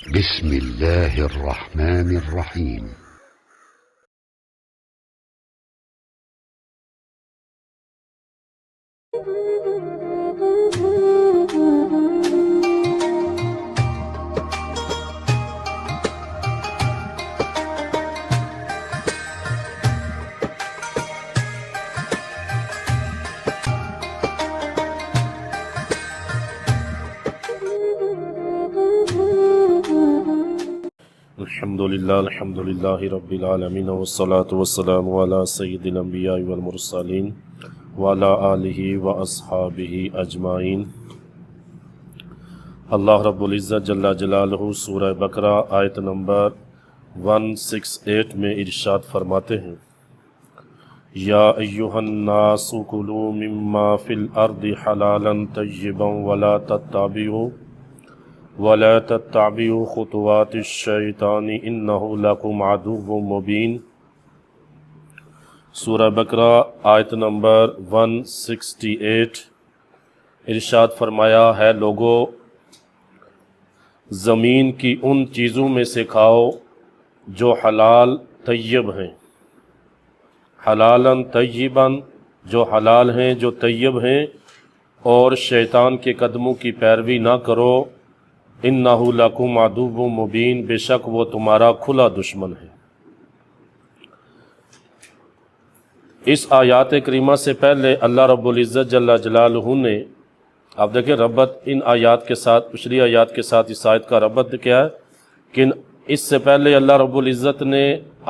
بسم الله الرحمن الرحيم. الحمد للہ رب العالمین والصلاة والسلام علی سید الانبیاء والمرسلین وعلی آلہ واصحابہ اجمعین۔ اللہ رب العزت جل جلالہ سورہ بقرہ آیت نمبر 168 میں ارشاد فرماتے ہیں، یا ایہا الناس کلوا مما فی الارض حلالا طیبا ولا تتبعوا خطوات الشیطان انہ لکم عدو مبین۔ سورہ بقرہ آیت نمبر 168۔ ارشاد فرمایا ہے، لوگو زمین کی ان چیزوں میں سے کھاؤ جو حلال طیب ہیں، حلالا طیبا جو حلال ہیں، جو طیب ہیں، اور شیطان کے قدموں کی پیروی نہ کرو، انہ لکم عدو مبین، بے شک وہ تمہارا کھلا دشمن ہے۔ اس آیات کریمہ سے پہلے اللہ رب العزت جل جلالہ نے، آپ دیکھیں ربط ان آیات کے ساتھ، پچھلی آیات کے ساتھ اس آیت کا ربط کیا ہے کہ اس سے پہلے اللہ رب العزت نے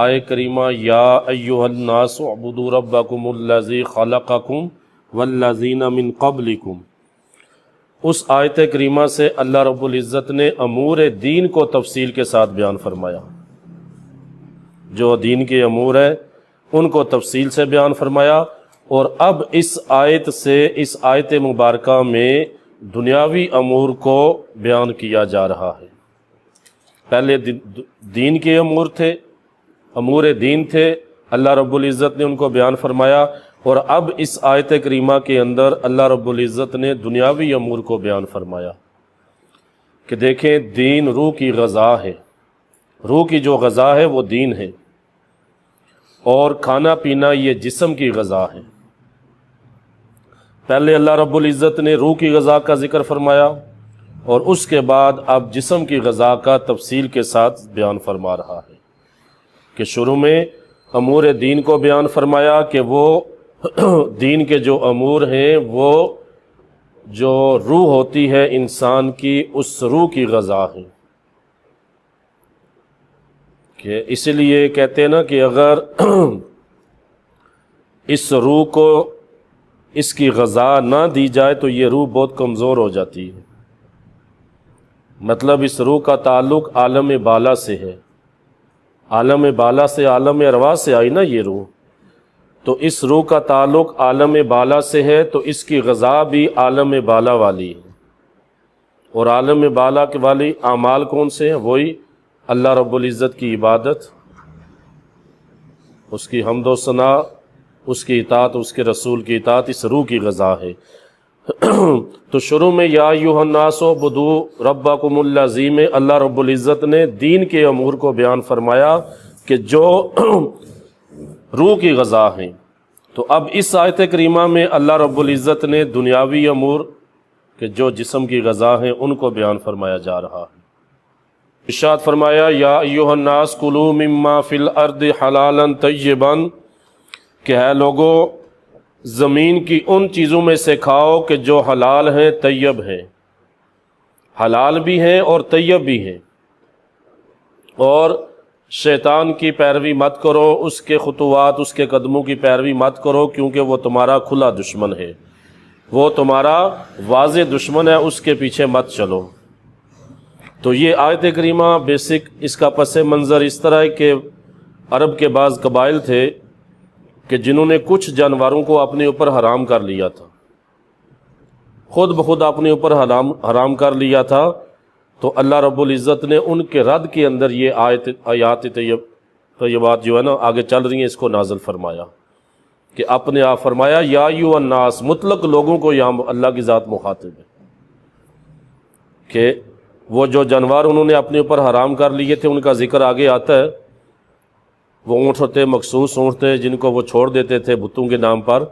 آیہ کریمہ یا ایھا الناس اعبدوا ربکم الذی خلقکم والذین من قبلکم، اس آیت کریمہ سے اللہ رب العزت نے امور دین کو تفصیل کے ساتھ بیان فرمایا، جو دین کے امور ہیں ان کو تفصیل سے بیان فرمایا، اور اب اس آیت سے، اس آیت مبارکہ میں دنیاوی امور کو بیان کیا جا رہا ہے۔ پہلے دین کے امور تھے، امور دین تھے، اللہ رب العزت نے ان کو بیان فرمایا، اور اب اس آیت کریمہ کے اندر اللہ رب العزت نے دنیاوی امور کو بیان فرمایا کہ دیکھیں دین روح کی غذا ہے، روح کی جو غذا ہے وہ دین ہے، اور کھانا پینا یہ جسم کی غذا ہے۔ پہلے اللہ رب العزت نے روح کی غذا کا ذکر فرمایا، اور اس کے بعد اب جسم کی غذا کا تفصیل کے ساتھ بیان فرما رہا ہے کہ شروع میں امور دین کو بیان فرمایا کہ وہ دین کے جو امور ہیں وہ جو روح ہوتی ہے انسان کی، اس روح کی غذا ہے، کہ اس لیے کہتے ہیں نا کہ اگر اس روح کو اس کی غذا نہ دی جائے تو یہ روح بہت کمزور ہو جاتی ہے۔ مطلب اس روح کا تعلق عالم بالا سے ہے، عالم بالا سے، عالم ارواح سے آئی نا یہ روح، تو اس روح کا تعلق عالم بالا سے ہے، تو اس کی غذا بھی عالم بالا والی ہے، اور عالم بالا کے والی اعمال کون سے ہیں؟ وہی اللہ رب العزت کی عبادت، اس کی حمد و ثنا، اس کی اطاعت، اس کے رسول کی اطاعت، اس روح کی غذا ہے۔ تو شروع میں یا ایھا الناس اعبدوا ربکم الذی میں اللہ رب العزت نے دین کے امور کو بیان فرمایا کہ جو روح کی غذا ہیں، تو اب اس آیت کریمہ میں اللہ رب العزت نے دنیاوی امور کہ جو جسم کی غذا ہیں ان کو بیان فرمایا جا رہا ہے۔ ارشاد فرمایا یا ایھا الناس کلوا مما فی الارض حلالا طیبا، کہ ہے لوگو زمین کی ان چیزوں میں سے کھاؤ کہ جو حلال ہیں، طیب ہیں، حلال بھی ہیں اور طیب بھی ہیں، اور شیطان کی پیروی مت کرو، اس کے خطوات، اس کے قدموں کی پیروی مت کرو، کیونکہ وہ تمہارا کھلا دشمن ہے، وہ تمہارا واضح دشمن ہے، اس کے پیچھے مت چلو۔ تو یہ آیت کریمہ بیسک اس کا پس منظر اس طرح ہے کہ عرب کے بعض قبائل تھے کہ جنہوں نے کچھ جانوروں کو اپنے اوپر حرام کر لیا تھا، خود بخود اپنے اوپر حرام کر لیا تھا، تو اللہ رب العزت نے ان کے رد کے اندر یہ آیات طیبات جو ہے نا آگے چل رہی ہیں، اس کو نازل فرمایا کہ اپنے آپ فرمایا یا ایھا الناس، مطلق لوگوں کو یہاں اللہ کی ذات مخاطب ہے کہ وہ جو جانور انہوں نے اپنے اوپر حرام کر لیے تھے ان کا ذکر آگے آتا ہے، وہ اونٹ ہوتے، مخصوص اونٹ تھے جن کو وہ چھوڑ دیتے تھے بتوں کے نام پر،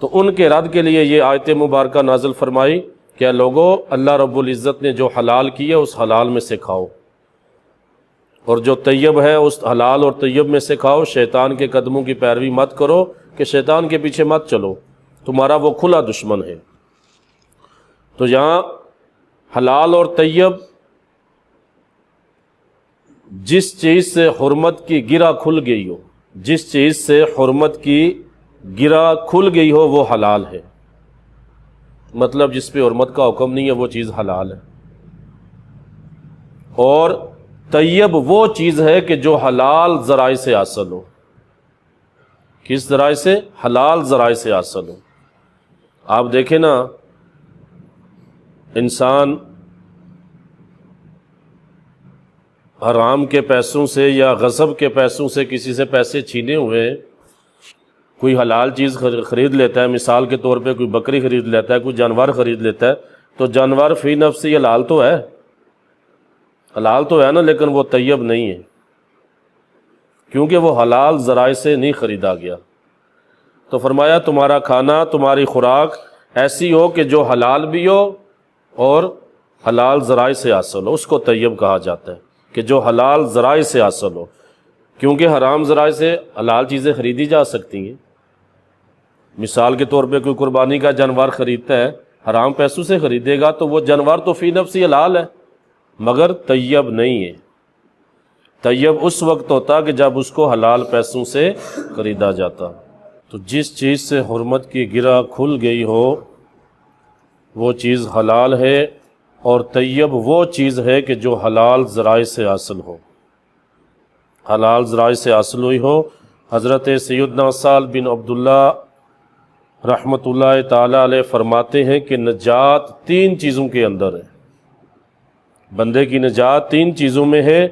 تو ان کے رد کے لیے یہ آیت مبارکہ نازل فرمائی کہ لوگو اللہ رب العزت نے جو حلال کیا اس حلال میں سے کھاؤ، اور جو طیب ہے اس حلال اور طیب میں سے کھاؤ، شیطان کے قدموں کی پیروی مت کرو کہ شیطان کے پیچھے مت چلو، تمہارا وہ کھلا دشمن ہے۔ تو یہاں حلال اور طیب، جس چیز سے حرمت کی گرہ کھل گئی ہو، جس چیز سے حرمت کی گرہ کھل گئی ہو وہ حلال ہے، مطلب جس پہ حرمت کا حکم نہیں ہے وہ چیز حلال ہے۔ اور طیب وہ چیز ہے کہ جو حلال ذرائع سے حاصل ہو۔ کس ذرائع سے؟ حلال ذرائع سے حاصل ہو۔ آپ دیکھیں نا، انسان حرام کے پیسوں سے یا غصب کے پیسوں سے کسی سے پیسے چھینے ہوئے کوئی حلال چیز خرید لیتا ہے، مثال کے طور پہ کوئی بکری خرید لیتا ہے، کوئی جانور خرید لیتا ہے، تو جانور فی نفسی حلال تو ہے، حلال تو ہے نا، لیکن وہ طیب نہیں ہے، کیونکہ وہ حلال ذرائع سے نہیں خریدا گیا۔ تو فرمایا تمہارا کھانا، تمہاری خوراک ایسی ہو کہ جو حلال بھی ہو اور حلال ذرائع سے حاصل ہو، اس کو طیب کہا جاتا ہے کہ جو حلال ذرائع سے حاصل ہو، کیونکہ حرام ذرائع سے حلال چیزیں خریدی جا سکتی ہیں۔ مثال کے طور پہ کوئی قربانی کا جانور خریدتا ہے، حرام پیسوں سے خریدے گا تو وہ جانور تو فی نفسی حلال ہے مگر طیب نہیں ہے۔ طیب اس وقت ہوتا کہ جب اس کو حلال پیسوں سے خریدا جاتا۔ تو جس چیز سے حرمت کی گرہ کھل گئی ہو وہ چیز حلال ہے، اور طیب وہ چیز ہے کہ جو حلال ذرائع سے حاصل ہو، حلال ذرائع سے حاصل ہوئی ہو۔ حضرت سیدنا سہل بن عبداللہ رحمۃ اللہ تعالی علیہ فرماتے ہیں کہ نجات 3 چیزوں کے اندر ہے، بندے کی نجات 3 چیزوں میں ہے۔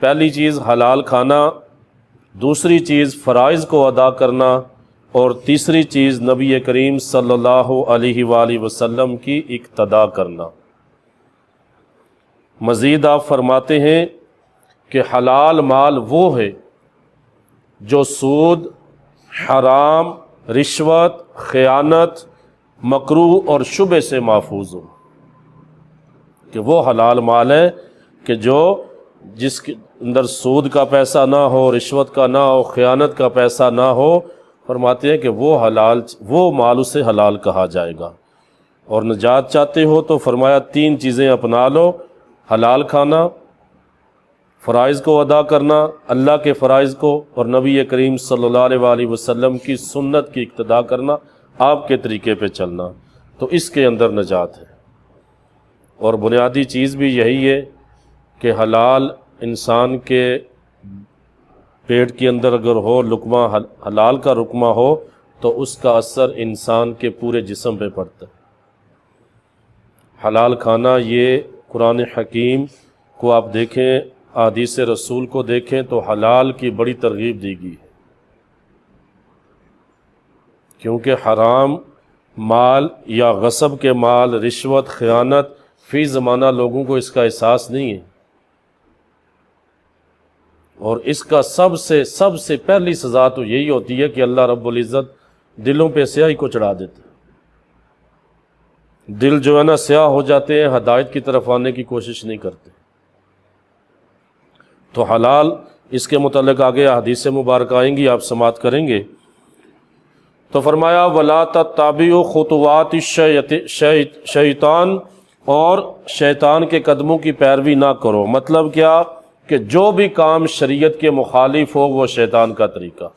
پہلی چیز حلال کھانا، دوسری چیز فرائض کو ادا کرنا، اور تیسری چیز نبی کریم صلی اللہ علیہ وآلہ وسلم کی اقتداء کرنا۔ مزید آپ فرماتے ہیں کہ حلال مال وہ ہے جو سود، حرام، رشوت، خیانت، مکروہ اور شبہ سے محفوظ ہو، کہ وہ حلال مال ہے کہ جس کے اندر سود کا پیسہ نہ ہو، رشوت کا نہ ہو، خیانت کا پیسہ نہ ہو۔ فرماتے ہیں کہ وہ مال اسے حلال کہا جائے گا۔ اور نجات چاہتے ہو تو فرمایا 3 چیزیں اپنا لو، حلال کھانا، فرائض کو ادا کرنا، اللہ کے فرائض کو، اور نبی کریم صلی اللہ علیہ وآلہ وسلم کی سنت کی اقتداء کرنا، آپ کے طریقے پہ چلنا، تو اس کے اندر نجات ہے۔ اور بنیادی چیز بھی یہی ہے کہ حلال انسان کے پیٹ کے اندر اگر ہو، لقمہ حلال کا رقمہ ہو تو اس کا اثر انسان کے پورے جسم پہ پڑتا ہے۔ حلال کھانا، یہ قرآن حکیم کو آپ دیکھیں، احادیث رسول کو دیکھیں تو حلال کی بڑی ترغیب دی گئی ہے، کیونکہ حرام مال یا غصب کے مال، رشوت، خیانت، فی زمانہ لوگوں کو اس کا احساس نہیں ہے، اور اس کا سب سے پہلی سزا تو یہی ہوتی ہے کہ اللہ رب العزت دلوں پہ سیاہی کو چڑھا دیتے ہیں۔ دل جو ہے نا سیاہ ہو جاتے ہیں، ہدایت کی طرف آنے کی کوشش نہیں کرتے۔ تو حلال، اس کے متعلق آگے حدیث مبارکہ آئیں گی، آپ سماعت کریں گے۔ تو فرمایا وَلَا تَتَّبِعُوا خُطُوَاتِ الشَّیطان، اور شیطان کے قدموں کی پیروی نہ کرو۔ مطلب کیا؟ کہ جو بھی کام شریعت کے مخالف ہو وہ شیطان کا طریقہ۔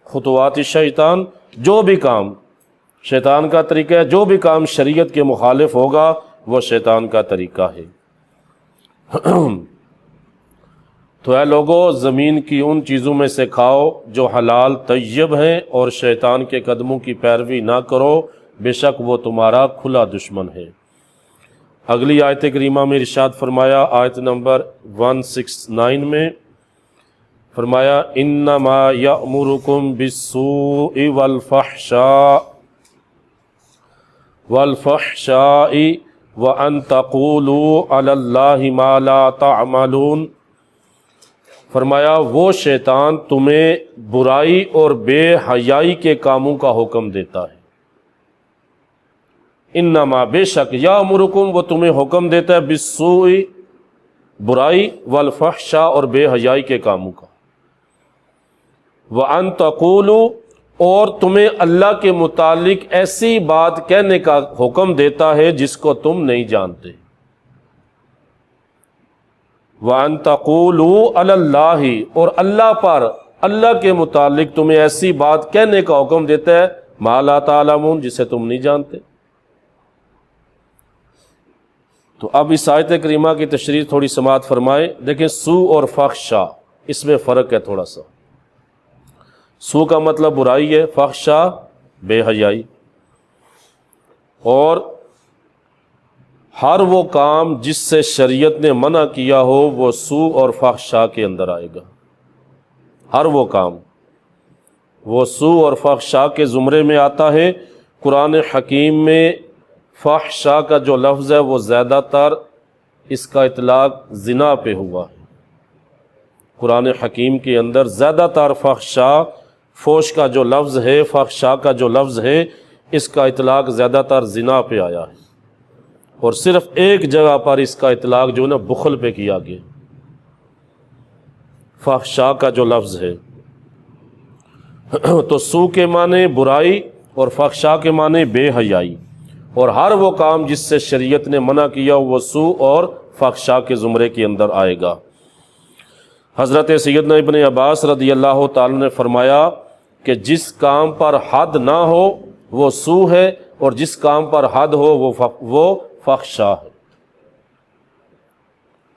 خطوات الشیطان، جو بھی کام شیطان کا طریقہ ہے، جو بھی کام شریعت کے مخالف ہوگا وہ شیطان کا طریقہ ہے۔ تو اے لوگو، زمین کی ان چیزوں میں سے کھاؤ جو حلال طیب ہیں، اور شیطان کے قدموں کی پیروی نہ کرو، بے شک وہ تمہارا کھلا دشمن ہے۔ اگلی آیت کریمہ میں ارشاد فرمایا، آیت نمبر 169 میں فرمایا انما یأمرکم بالسوء والفحشاء وَأَن تَقُولُوا عَلَى اللَّهِ مَا لَا تَعْمَلُونَ، فرمایا وہ شیطان تمہیں برائی اور بے حیائی کے کاموں کا حکم دیتا ہے۔ انما بے شک یامرکم وہ تمہیں حکم دیتا ہے بالسوء برائی والفحشاء اور بے حیائی کے کاموں کا، وَأَن تَقُولُوا اور تمہیں اللہ کے متعلق ایسی بات کہنے کا حکم دیتا ہے جس کو تم نہیں جانتے، وَأَن تَقُولُوا عَلَى اللَّهِ اور اللہ پر، اللہ کے متعلق تمہیں ایسی بات کہنے کا حکم دیتا ہے مَا لَا تَعْلَمُونَ جسے تم نہیں جانتے۔ تو اب اس آیت کریمہ کی تشریح تھوڑی سماعت فرمائیں۔ دیکھیں سوء اور فحشا اس میں فرق ہے تھوڑا سا۔ سوء کا مطلب برائی ہے، فحشا بے حیائی، اور ہر وہ کام جس سے شریعت نے منع کیا ہو وہ سوء اور فحشا کے اندر آئے گا۔ ہر وہ کام وہ سوء اور فحشا کے زمرے میں آتا ہے۔ قرآن حکیم میں فحشا کا جو لفظ ہے وہ زیادہ تر اس کا اطلاق زنا پہ ہوا ہے۔ قرآن حکیم کے اندر زیادہ تر فحشا، فوش کا جو لفظ ہے، فحشا کا جو لفظ ہے، اس کا اطلاق زیادہ تر زنا پہ آیا ہے، اور صرف ایک جگہ پر اس کا اطلاق جو ہے نا بخل پہ کیا گیا۔ فحشا کا جو لفظ ہے تو سوء کے معنی برائی اور فحشا کے معنی بے حیائی، اور ہر وہ کام جس سے شریعت نے منع کیا وہ سوء اور فحشا کے زمرے کے اندر آئے گا۔ حضرت سیدنا ابن عباس رضی اللہ تعالی نے فرمایا کہ جس کام پر حد نہ ہو وہ سوء ہے، اور جس کام پر حد ہو وہ فحشا ہے۔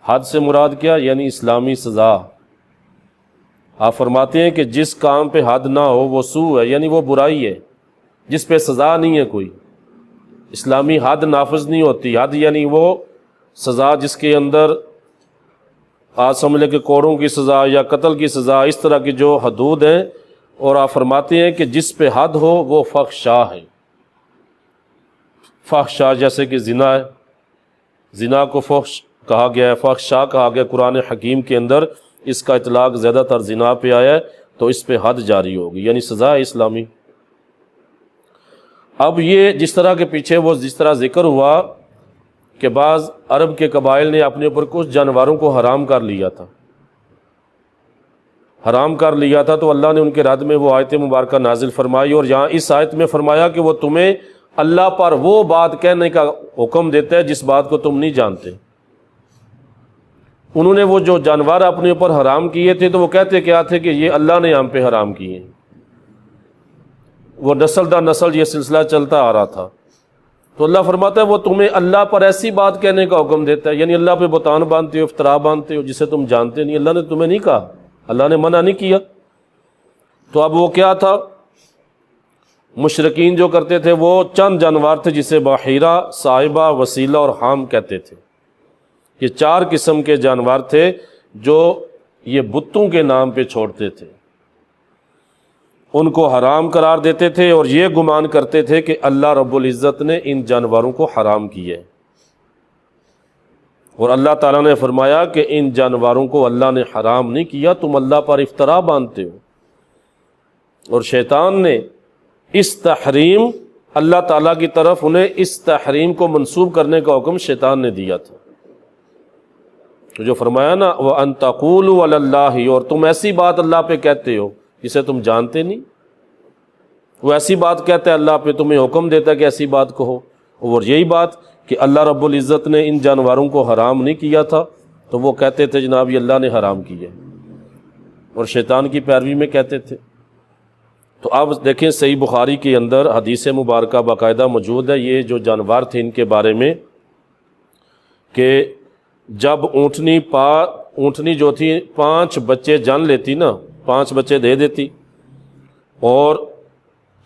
حد سے مراد کیا؟ یعنی اسلامی سزا۔ آپ فرماتے ہیں کہ جس کام پہ حد نہ ہو وہ سوء ہے، یعنی وہ برائی ہے جس پہ سزا نہیں ہے کوئی، اسلامی حد نافذ نہیں ہوتی۔ حد یعنی وہ سزا جس کے اندر آج سمجھ لیں کہ کوڑوں کی سزا یا قتل کی سزا، اس طرح کی جو حدود ہیں، اور آپ فرماتے ہیں کہ جس پہ حد ہو وہ فحشا ہے۔ فحشا جیسے کہ زنا ہے، زنا کو فحش کہا گیا ہے، فحشا کہا گیا قرآن حکیم کے اندر، اس کا اطلاق زیادہ تر زنا پہ آیا ہے، تو اس پہ حد جاری ہوگی، یعنی سزا ہے اسلامی۔ اب یہ جس طرح کے پیچھے وہ جس طرح ذکر ہوا کہ بعض عرب کے قبائل نے اپنے اوپر کچھ جانوروں کو حرام کر لیا تھا، تو اللہ نے ان کے رد میں وہ آیت مبارکہ نازل فرمائی، اور یہاں اس آیت میں فرمایا کہ وہ تمہیں اللہ پر وہ بات کہنے کا حکم دیتا ہے جس بات کو تم نہیں جانتے۔ انہوں نے وہ جو جانور اپنے اوپر حرام کیے تھے تو وہ کہتے کیا تھے کہ یہ اللہ نے ہم پہ حرام کیے ہیں، وہ نسل در نسل یہ سلسلہ چلتا آ رہا تھا۔ تو اللہ فرماتا ہے وہ تمہیں اللہ پر ایسی بات کہنے کا حکم دیتا ہے، یعنی اللہ پہ بہتان باندھتے ہو، افطرا باندھتے ہو جسے تم جانتے نہیں، اللہ نے تمہیں نہیں کہا، اللہ نے منع نہیں کیا۔ تو اب وہ کیا تھا؟ مشرکین جو کرتے تھے وہ چند جانور تھے جسے بحیرہ، صاحبہ، وسیلہ اور حام کہتے تھے۔ یہ 4 قسم کے جانور تھے جو یہ بتوں کے نام پہ چھوڑتے تھے، ان کو حرام قرار دیتے تھے، اور یہ گمان کرتے تھے کہ اللہ رب العزت نے ان جانوروں کو حرام کیا ہے، اور اللہ تعالیٰ نے فرمایا کہ ان جانوروں کو اللہ نے حرام نہیں کیا، تم اللہ پر افطرا باندھتے ہو۔ اور شیطان نے اس تحریم، اللہ تعالیٰ کی طرف انہیں اس تحریم کو منسوب کرنے کا حکم شیطان نے دیا تھا۔ تو جو فرمایا نا وَأَن تَقُولُوا عَلَى اللَّهِ، اور تم ایسی بات اللہ پہ کہتے ہو جسے تم جانتے نہیں، وہ ایسی بات کہتا ہے اللہ پہ، تمہیں حکم دیتا ہے کہ ایسی بات کہو، اور یہی بات کہ اللہ رب العزت نے ان جانوروں کو حرام نہیں کیا تھا تو وہ کہتے تھے جناب یہ اللہ نے حرام کیا، اور شیطان کی پیروی میں کہتے تھے۔ تو اب دیکھیں صحیح بخاری کے اندر حدیث مبارکہ باقاعدہ موجود ہے یہ جو جانور تھے ان کے بارے میں، کہ جب اونٹنی جو تھی 5 بچے جان لیتی نا، 5 بچے دے دیتی، اور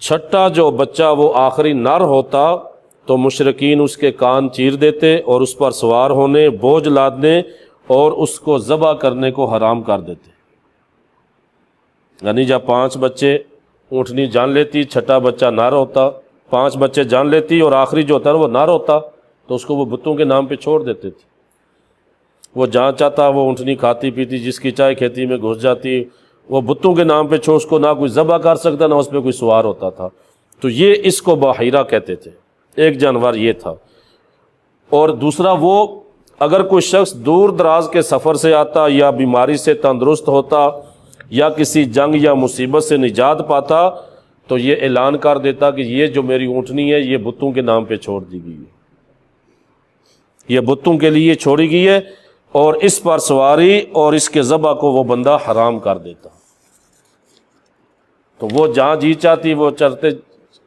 6واں جو بچہ وہ آخری نر ہوتا تو مشرکین اس کے کان چیر دیتے اور اس پر سوار ہونے، بوجھ لادنے اور اس کو ذبح کرنے کو حرام کر دیتے۔ یعنی جب 5 بچے اونٹنی جان لیتی، 6واں بچہ نر ہوتا، 5 بچے جان لیتی اور آخری جو ہوتا وہ نر ہوتا، تو اس کو وہ بتوں کے نام پہ چھوڑ دیتے تھے. وہ جہاں چاہتا وہ اونٹنی کھاتی پیتی، جس کی چائے کھیتی میں گھس جاتی، وہ بتوں کے نام پہ چھوڑ، اس کو نہ کوئی ذبح کر سکتا نہ اس پہ کوئی سوار ہوتا تھا. تو یہ اس کو بحیرہ کہتے تھے. ایک جانور یہ تھا. اور دوسرا وہ اگر کوئی شخص دور دراز کے سفر سے آتا یا بیماری سے تندرست ہوتا یا کسی جنگ یا مصیبت سے نجات پاتا تو یہ اعلان کر دیتا کہ یہ جو میری اونٹنی ہے یہ بتوں کے نام پہ چھوڑ دی گئی ہے، یہ بتوں کے لیے چھوڑی گئی ہے، اور اس پر سواری اور اس کے ذبح کو وہ بندہ حرام کر دیتا. تو وہ جہاں جی چاہتی وہ چرتے،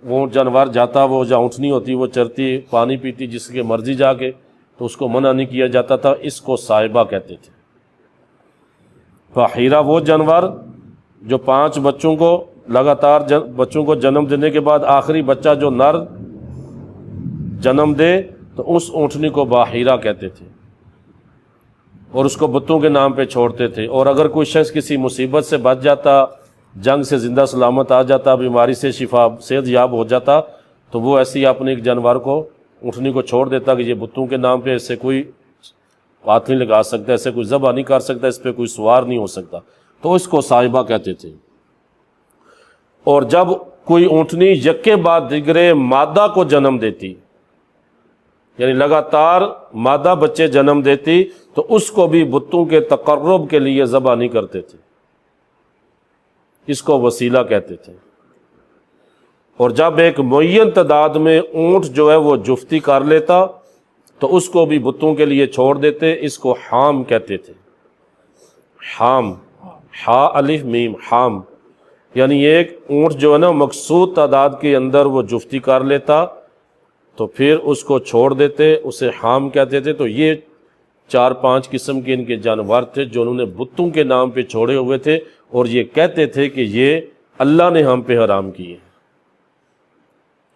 وہ جانور جاتا، وہ جہاں اونٹنی ہوتی وہ چرتی پانی پیتی جس کے مرضی جا کے، تو اس کو منع نہیں کیا جاتا تھا. اس کو صائبہ کہتے تھے. بحیرہ وہ جانور جو 5 بچوں کو لگاتار بچوں کو جنم دینے کے بعد آخری بچہ جو نر جنم دے تو اس اونٹنی کو بحیرہ کہتے تھے، اور اس کو بتوں کے نام پہ چھوڑتے تھے. اور اگر کوئی شخص کسی مصیبت سے بچ جاتا، جنگ سے زندہ سلامت آ جاتا، بیماری سے شفا صحت یاب ہو جاتا، تو وہ ایسے ہی اپنے ایک جانور کو اونٹنی کو چھوڑ دیتا کہ یہ بتوں کے نام پہ، اس سے کوئی ہاتھ نہیں لگا سکتا، ایسے کوئی ذبح نہیں کر سکتا، اس پہ کوئی سوار نہیں ہو سکتا. تو اس کو صائبہ کہتے تھے. اور جب کوئی اونٹنی یکے بعد دیگرے مادہ کو جنم دیتی، یعنی لگاتار مادہ بچے جنم دیتی، تو اس کو بھی بتوں کے تقرب کے لیے ذبح نہیں کرتے تھے. اس کو وسیلہ کہتے تھے. اور جب ایک معین تعداد میں اونٹ جو ہے وہ جفتی کر لیتا تو اس کو بھی بتوں کے لیے چھوڑ دیتے. اس کو حام کہتے تھے. حام، ہا الف میم، حام، یعنی ایک اونٹ جو ہے نا مقصود تعداد کے اندر وہ جفتی کر لیتا تو پھر اس کو چھوڑ دیتے، اسے حام کہتے تھے. تو یہ 4-5 قسم کے ان کے جانور تھے جو انہوں نے بتوں کے نام پہ چھوڑے ہوئے تھے، اور یہ کہتے تھے کہ یہ اللہ نے ہم پہ حرام کیے.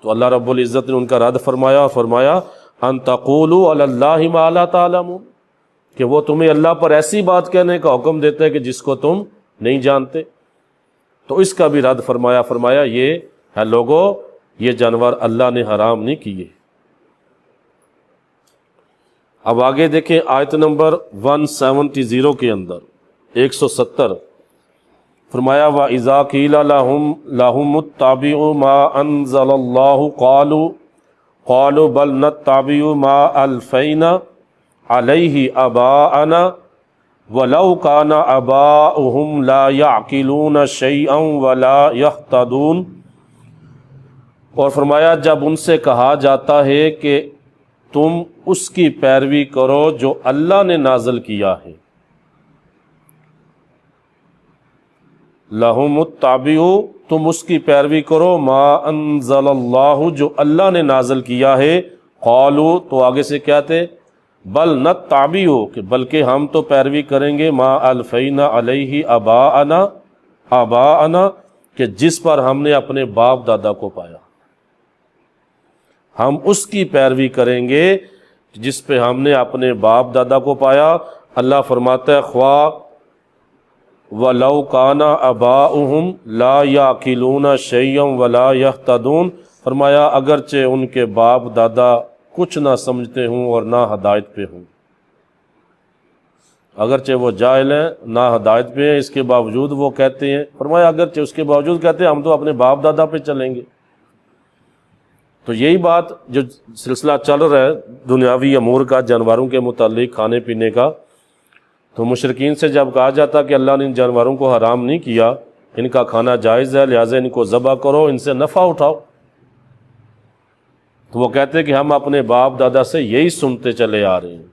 تو اللہ رب العزت نے ان کا رد فرمایا ان تقولوا علی اللہ ما لا تعلمون، کہ وہ تمہیں اللہ پر ایسی بات کہنے کا حکم دیتا ہے کہ جس کو تم نہیں جانتے. تو اس کا بھی رد فرمایا یہ ہے لوگو، یہ جانور اللہ نے حرام نہیں کیے. اب آگے دیکھیں آیت نمبر 170 کے اندر 170 فرمایا وَإِذَا قِيلَ لَهُمُ اتَّبِعُوا مَا أَنزَلَ اللَّهُ قَالُوا بَلْ نَتَّبِعُ مَا أَلْفَيْنَا عَلَيْهِ آبَاءَنَا وَلَوْ كَانَ آبَاؤُهُمْ لَا يَعْقِلُونَ شَيْئًا وَلَا يَهْتَدُونَ. اور فرمایا جب ان سے کہا جاتا ہے کہ تم اس کی پیروی کرو جو اللہ نے نازل کیا ہے، لہم اتبعوا، تم اس کی پیروی کرو، ما انزل اللہ، جو اللہ نے نازل کیا ہے، قالوا، تو آگے سے کیا تھے، بل نتبع، کہ بلکہ ہم تو پیروی کریں گے، ما الفینا علیہ آباءنا، کہ جس پر ہم نے اپنے باپ دادا کو پایا. ہم اس کی پیروی کریں گے جس پہ ہم نے اپنے باپ دادا کو پایا. اللہ فرماتا ہے خواہ وَلَوْ كَانَ آبَاؤُهُمْ لَا يَعْقِلُونَ شَيْئًا وَلَا يَهْتَدُونَ، فرمایا اگرچہ ان کے باپ دادا کچھ نہ سمجھتے ہوں اور نہ ہدایت پہ ہوں، اگرچہ وہ جاہل ہیں نہ ہدایت پہ ہیں، اس کے باوجود وہ کہتے ہیں، فرمایا اگرچہ اس کے باوجود کہتے ہیں ہم تو اپنے باپ دادا پہ چلیں گے. تو یہی بات جو سلسلہ چل رہا ہے دنیاوی امور کا، جانوروں کے متعلق، کھانے پینے کا، تو مشرکین سے جب کہا جاتا کہ اللہ نے ان جانوروں کو حرام نہیں کیا، ان کا کھانا جائز ہے، لہٰذا ان کو ذبح کرو، ان سے نفع اٹھاؤ، تو وہ کہتے کہ ہم اپنے باپ دادا سے یہی سنتے چلے آ رہے ہیں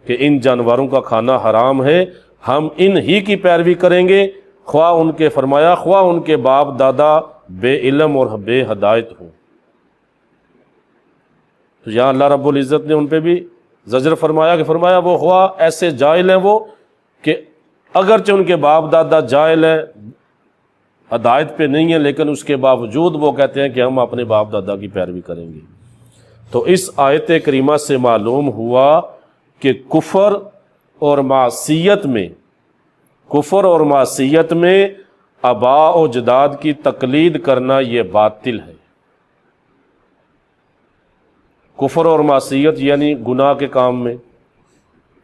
کہ ان جانوروں کا کھانا حرام ہے، ہم ان ہی کی پیروی کریں گے، خواہ ان کے، فرمایا خواہ ان کے باپ دادا بے علم اور بے ہدایت ہوں. تو یہاں اللہ رب العزت نے ان پہ بھی زجر فرمایا کہ فرمایا وہ خواہ ایسے جاہل ہیں وہ کہ اگرچہ ان کے باپ دادا جاہل ہیں، ہدایت پہ نہیں ہیں، لیکن اس کے باوجود وہ کہتے ہیں کہ ہم اپنے باپ دادا کی پیروی کریں گے. تو اس آیت کریمہ سے معلوم ہوا کہ کفر اور معصیت میں آباء و اجداد کی تقلید کرنا یہ باطل ہے. کفر اور معصیت یعنی گناہ کے کام میں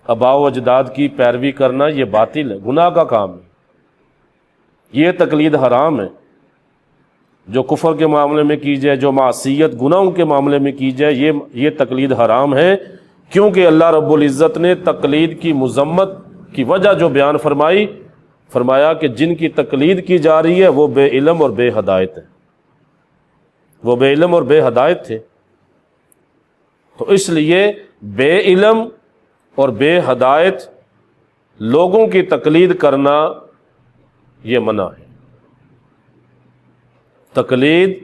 آباء و اجداد کی پیروی کرنا یہ باطل ہے، گناہ کا کام ہے، یہ تقلید حرام ہے۔ جو کفر کے معاملے میں کی جائے، جو معصیت گناہوں کے معاملے میں کی جائے، یہ تقلید حرام ہے، کیونکہ اللہ رب العزت نے تقلید کی مذمت کی وجہ جو بیان فرمایا کہ جن کی تقلید کی جا رہی ہے وہ بے علم اور بے ہدایت ہے، وہ بے علم اور بے ہدایت تھے۔ تو اس لیے بے علم اور بے ہدایت لوگوں کی تقلید کرنا یہ منع ہے۔ تقلید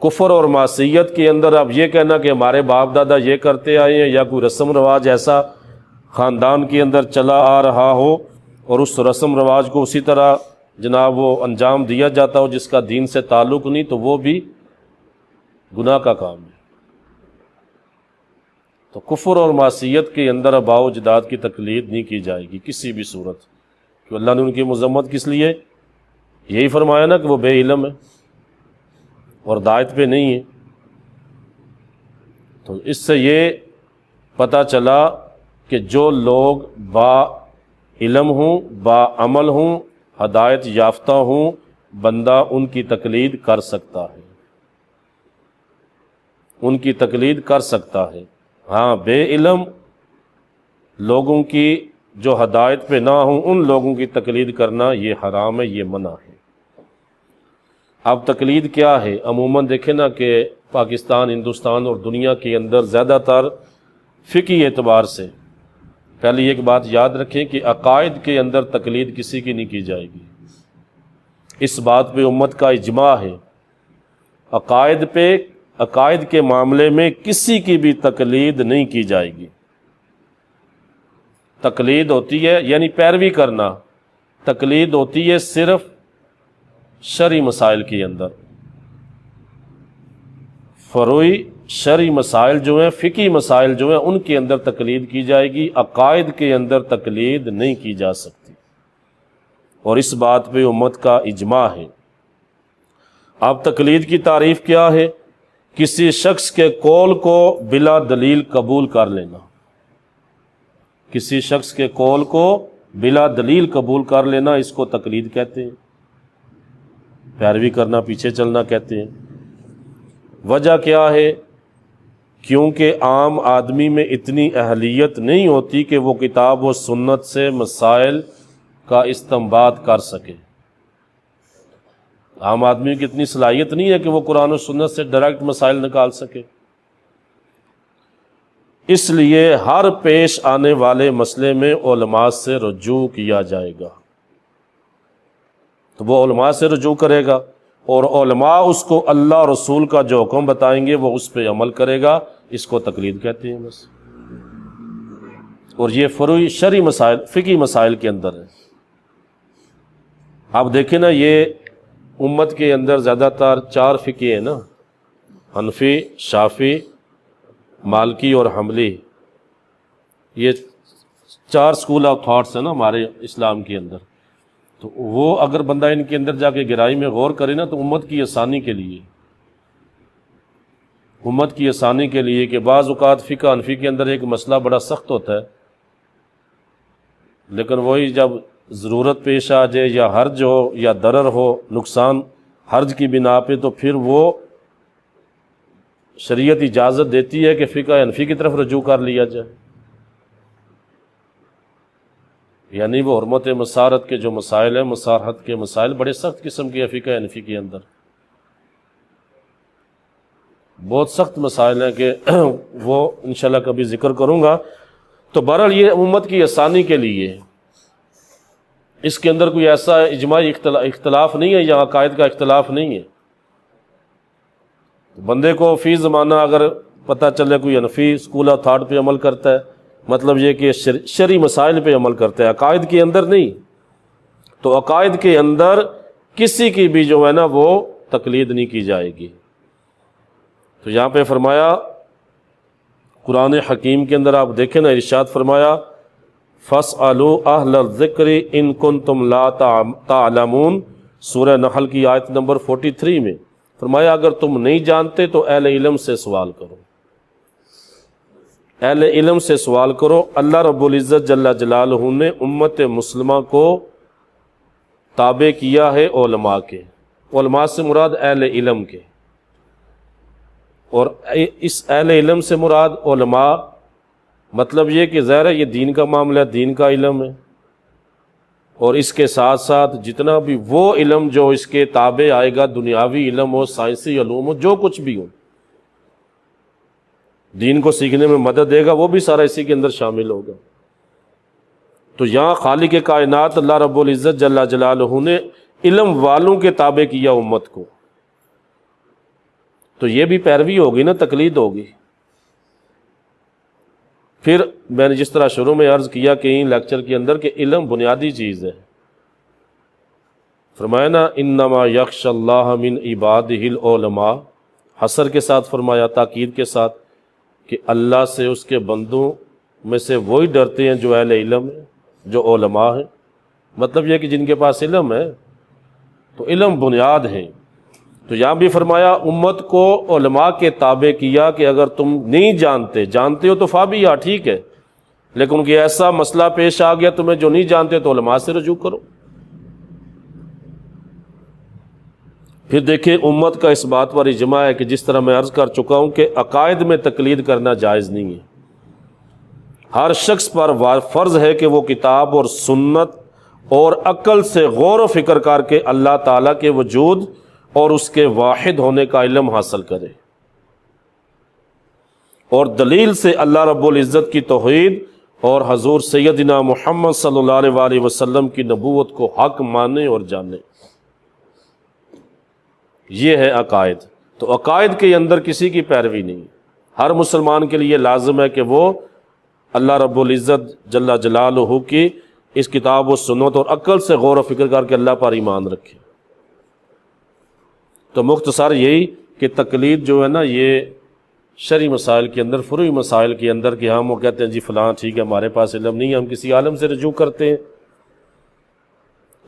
کفر اور معصیت کے اندر اب یہ کہنا کہ ہمارے باپ دادا یہ کرتے آئے ہیں، یا کوئی رسم رواج ایسا خاندان کے اندر چلا آ رہا ہو اور اس رسم رواج کو اسی طرح جناب وہ انجام دیا جاتا ہو جس کا دین سے تعلق نہیں، تو وہ بھی گناہ کا کام ہے۔ تو کفر اور معصیت کے اندر آباء و اجداد کی تقلید نہیں کی جائے گی کسی بھی صورت، کہ اللہ نے ان کی مذمت کس لیے؟ یہی فرمایا نا کہ وہ بے علم ہے اور ہدایت پہ نہیں ہے۔ تو اس سے یہ پتہ چلا کہ جو لوگ با علم ہوں، با عمل ہوں، ہدایت یافتہ ہوں، بندہ ان کی تقلید کر سکتا ہے، ان کی تقلید کر سکتا ہے۔ ہاں، بے علم لوگوں کی جو ہدایت پہ نہ ہوں ان لوگوں کی تقلید کرنا یہ حرام ہے، یہ منع ہے۔ اب تقلید کیا ہے؟ عموماً دیکھیں نا کہ پاکستان، ہندوستان اور دنیا کے اندر زیادہ تر فقہی اعتبار سے، پہلے ایک بات یاد رکھیں کہ عقائد کے اندر تقلید کسی کی نہیں کی جائے گی۔ اس بات پہ امت کا اجماع ہے، عقائد کے معاملے میں کسی کی بھی تقلید نہیں کی جائے گی۔ تقلید ہوتی ہے یعنی پیروی کرنا، تقلید ہوتی ہے صرف شرعی مسائل کے اندر، فروعی شرعی مسائل جو ہیں، فقہی مسائل جو ہیں، ان کے اندر تقلید کی جائے گی، عقائد کے اندر تقلید نہیں کی جا سکتی، اور اس بات پہ امت کا اجماع ہے۔ اب تقلید کی تعریف کیا ہے؟ کسی شخص کے قول کو بلا دلیل قبول کر لینا، کسی شخص کے قول کو بلا دلیل قبول کر لینا، اس کو تقلید کہتے ہیں، پیروی کرنا، پیچھے چلنا کہتے ہیں۔ وجہ کیا ہے؟ کیونکہ عام آدمی میں اتنی اہلیت نہیں ہوتی کہ وہ کتاب و سنت سے مسائل کا استنباط کر سکے۔ عام آدمی کی اتنی صلاحیت نہیں ہے کہ وہ قرآن و سنت سے ڈائریکٹ مسائل نکال سکے۔ اس لیے ہر پیش آنے والے مسئلے میں علماء سے رجوع کیا جائے گا، تو وہ علماء سے رجوع کرے گا، اور علماء اس کو اللہ رسول کا جو حکم بتائیں گے وہ اس پہ عمل کرے گا، اس کو تقلید کہتے ہیں بس۔ اور یہ فروعی شرعی مسائل، فقہی مسائل کے اندر ہے۔ آپ دیکھیں نا، یہ امت کے اندر زیادہ تر 4 فقہ ہیں نا، حنفی، شافعی، مالکی اور حنبلی، یہ 4 اسکول آف تھاٹس ہیں نا ہمارے اسلام کے اندر۔ تو وہ اگر بندہ ان کے اندر جا کے گہرائی میں غور کرے نا، تو امت کی آسانی کے لیے، امت کی آسانی کے لیے، کہ بعض اوقات فقہ حنفی کے اندر ایک مسئلہ بڑا سخت ہوتا ہے، لیکن وہی جب ضرورت پیش آ جائے یا حرج ہو یا ضرر ہو، نقصان حرج کی بنا پہ، تو پھر وہ شریعت اجازت دیتی ہے کہ فقہ حنفی کی طرف رجوع کر لیا جائے۔ یعنی وہ حرمت مسارت کے جو مسائل ہیں، مسارحت کے مسائل بڑے سخت قسم کے فقہ حنفی کے اندر، بہت سخت مسائل ہیں کہ وہ انشاءاللہ کبھی ذکر کروں گا۔ تو بہرحال یہ امت کی آسانی کے لیے، اس کے اندر کوئی ایسا اجماعی اختلاف نہیں ہے یا عقائد کا اختلاف نہیں ہے۔ بندے کو فی زمانہ اگر پتہ چلے کوئی حنفی اسکول آف تھاٹ پہ عمل کرتا ہے، مطلب یہ کہ شرعی مسائل پہ عمل کرتا ہے، عقائد کے اندر نہیں، تو عقائد کے اندر کسی کی بھی جو ہے نا وہ تقلید نہیں کی جائے گی۔ تو یہاں پہ فرمایا قرآن حکیم کے اندر آپ دیکھیں نا، ارشاد فرمایا فَاسْأَلُوا أَهْلَ الذِّكْرِ إِن كُنتُمْ لَا تَعْلَمُونَ، سورہ نحل کی آیت نمبر 43 میں فرمایا اگر تم نہیں جانتے تو اہل علم سے سوال کرو۔ اہل علم سے سوال کرو۔ اللہ رب العزت جل جلالہ نے امت مسلمہ کو تابع کیا ہے علماء کے، علماء سے مراد اہل علم کے، اور اس اہل علم سے مراد علماء مطلب یہ کہ ظاہر ہے یہ دین کا معاملہ ہے، دین کا علم ہے، اور اس کے ساتھ ساتھ جتنا بھی وہ علم جو اس کے تابع آئے گا، دنیاوی علم ہو، سائنسی علوم ہو، جو کچھ بھی ہو، دین کو سیکھنے میں مدد دے گا، وہ بھی سارا اسی کے اندر شامل ہوگا۔ تو یہاں خالق کائنات اللہ رب العزت جل جلالہ نے علم والوں کے تابع کیا امت کو، تو یہ بھی پیروی ہوگی نا، تقلید ہوگی۔ پھر میں نے جس طرح شروع میں عرض کیا کہیں لیکچر کے اندر کہ علم بنیادی چیز ہے، فرمایا نا انما یخشی اللہ من عبادہ العلماء، حصر کے ساتھ فرمایا، تاکید کے ساتھ، کہ اللہ سے اس کے بندوں میں سے وہی ڈرتے ہیں جو اہل علم ہیں، جو علماء ہیں، مطلب یہ کہ جن کے پاس علم ہے، تو علم بنیاد ہے۔ تو یہاں بھی فرمایا امت کو علماء کے تابع کیا کہ اگر تم نہیں جانتے ہو تو فابیا، ٹھیک ہے، لیکن کہ ایسا مسئلہ پیش آ گیا تمہیں جو نہیں جانتے تو علماء سے رجوع کرو۔ پھر دیکھیں امت کا اس بات پر اجماع ہے کہ جس طرح میں عرض کر چکا ہوں کہ عقائد میں تقلید کرنا جائز نہیں ہے۔ ہر شخص پر فرض ہے کہ وہ کتاب اور سنت اور عقل سے غور و فکر کر کے اللہ تعالیٰ کے وجود اور اس کے واحد ہونے کا علم حاصل کرے، اور دلیل سے اللہ رب العزت کی توحید اور حضور سیدنا محمد صلی اللہ علیہ وآلہ وسلم کی نبوت کو حق مانے اور جانے۔ یہ ہے عقائد۔ تو عقائد کے اندر کسی کی پیروی نہیں، ہر مسلمان کے لیے لازم ہے کہ وہ اللہ رب العزت جل جلالہ کی اس کتاب و سنت اور عقل سے غور و فکر کر کے اللہ پر ایمان رکھے۔ تو مختصر یہی کہ تقلید جو ہے نا، یہ شرعی مسائل کے اندر، فروعی مسائل کے اندر، کہ ہم وہ کہتے ہیں جی فلاں ٹھیک ہے ہمارے پاس علم نہیں ہے، ہم کسی عالم سے رجوع کرتے ہیں،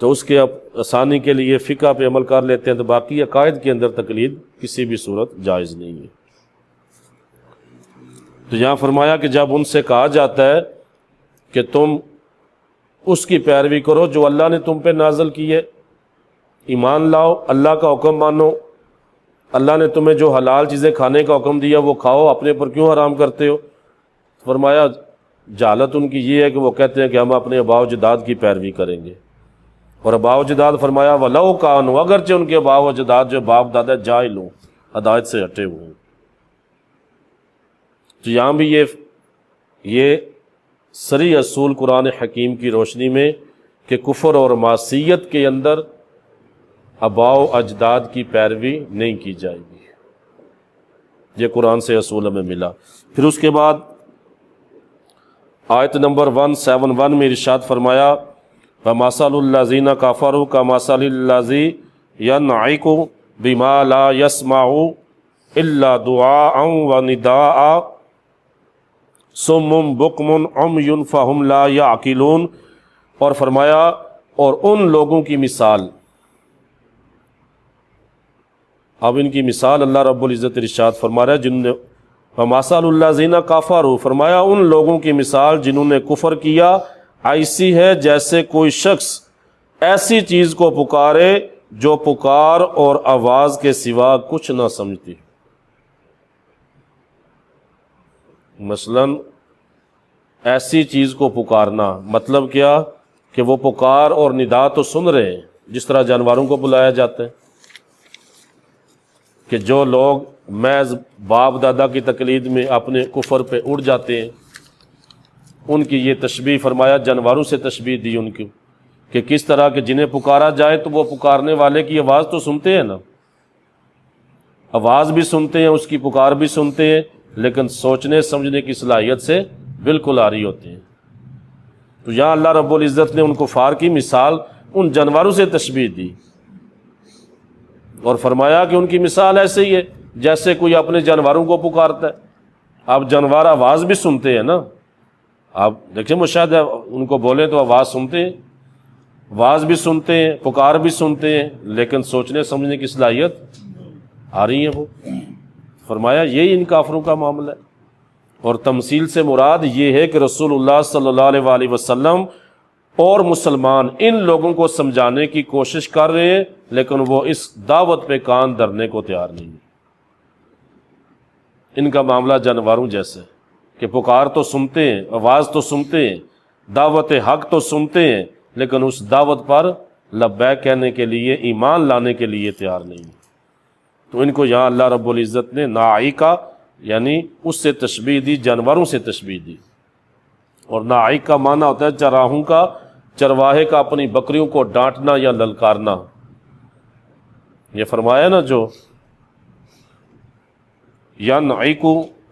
تو اس کے آسانی کے لیے فقہ پہ عمل کر لیتے ہیں، تو باقی عقائد کے اندر تقلید کسی بھی صورت جائز نہیں ہے۔ تو یہاں فرمایا کہ جب ان سے کہا جاتا ہے کہ تم اس کی پیروی کرو جو اللہ نے تم پہ نازل کی ہے، ایمان لاؤ، اللہ کا حکم مانو، اللہ نے تمہیں جو حلال چیزیں کھانے کا حکم دیا وہ کھاؤ، اپنے پر کیوں حرام کرتے ہو؟ فرمایا جہالت ان کی یہ ہے کہ وہ کہتے ہیں کہ ہم اپنے آباء و اجداد کی پیروی کریں گے، اور آباء و اجداد فرمایا وَلَوْ كَانُوا، اگرچہ ان کے آباء و اجداد جو باپ دادا جاہل ہوں، ہدایت سے ہٹے ہوئے ہیں۔ تو یہاں بھی یہ صریح اصول قرآن حکیم کی روشنی میں کہ کفر اور معصیت کے اندر آباء و اجداد کی پیروی نہیں کی جائے گی، یہ قرآن سے اصول ہمیں ملا۔ پھر اس کے بعد آیت نمبر 171 میں ارشاد فرمایا فَمَثَلُ الَّذِينَ كَفَرُوا كَمَثَلِ الَّذِي يَنْعِقُ بِمَا لَا يَسْمَعُ إِلَّا دُعَاءً وَنِدَاءً صُمٌّ بُكْمٌ عُمْيٌ فَهُمْ لَا يَعْقِلُونَ، اور فرمایا اور ان لوگوں کی مثال، اب ان کی مثال اللہ رب العزت ارشاد فرما رہا ہے جن نے وَمَثَلُ الَّذِينَ كَفَرُوا، فرمایا ان لوگوں کی مثال جنہوں نے کفر کیا ایسی ہے جیسے کوئی شخص ایسی چیز کو پکارے جو پکار اور آواز کے سوا کچھ نہ سمجھتی۔ مثلا ایسی چیز کو پکارنا مطلب کیا کہ وہ پکار اور ندا تو سن رہے ہیں، جس طرح جانوروں کو بلایا جاتا ہے، کہ جو لوگ محض باپ دادا کی تقلید میں اپنے کفر پہ اڑ جاتے ہیں، ان کی یہ تشبیہ فرمایا، جانوروں سے تشبیہ دی ان کی، کہ کس طرح کہ جنہیں پکارا جائے تو وہ پکارنے والے کی آواز تو سنتے ہیں نا، آواز بھی سنتے ہیں، اس کی پکار بھی سنتے ہیں، لیکن سوچنے سمجھنے کی صلاحیت سے بالکل آری ہوتے ہیں۔ تو یہاں اللہ رب العزت نے ان کفار کی مثال ان جانوروں سے تشبیہ دی، اور فرمایا کہ ان کی مثال ایسے ہی ہے جیسے کوئی اپنے جانوروں کو پکارتا ہے۔ اب جانور آواز بھی سنتے ہیں نا، آپ دیکھیں مشاہدہ، ان کو بولیں تو آواز سنتے ہیں، آواز بھی سنتے ہیں، پکار بھی سنتے ہیں، لیکن سوچنے سمجھنے کی صلاحیت آ رہی ہے وہ۔ فرمایا یہی ان کافروں کا معاملہ ہے۔ اور تمثیل سے مراد یہ ہے کہ رسول اللہ صلی اللہ علیہ وآلہ وسلم اور مسلمان ان لوگوں کو سمجھانے کی کوشش کر رہے ہیں، لیکن وہ اس دعوت پہ کان دھرنے کو تیار نہیں ہیں۔ ان کا معاملہ جانوروں جیسے کہ پکار تو سنتے ہیں، آواز تو سنتے ہیں، دعوت حق تو سنتے ہیں، لیکن اس دعوت پر لبیک کہنے کے لیے، ایمان لانے کے لیے تیار نہیں ہیں۔ تو ان کو یہاں اللہ رب العزت نے ناعیقہ یعنی اس سے تشبیہ دی، جانوروں سے تشبیہ دی۔ اور ناعیق کا معنی ہوتا ہے چراہوں کا، چرواہے کا اپنی بکریوں کو ڈانٹنا یا للکارنا۔ یہ فرمایا نا جو ینعق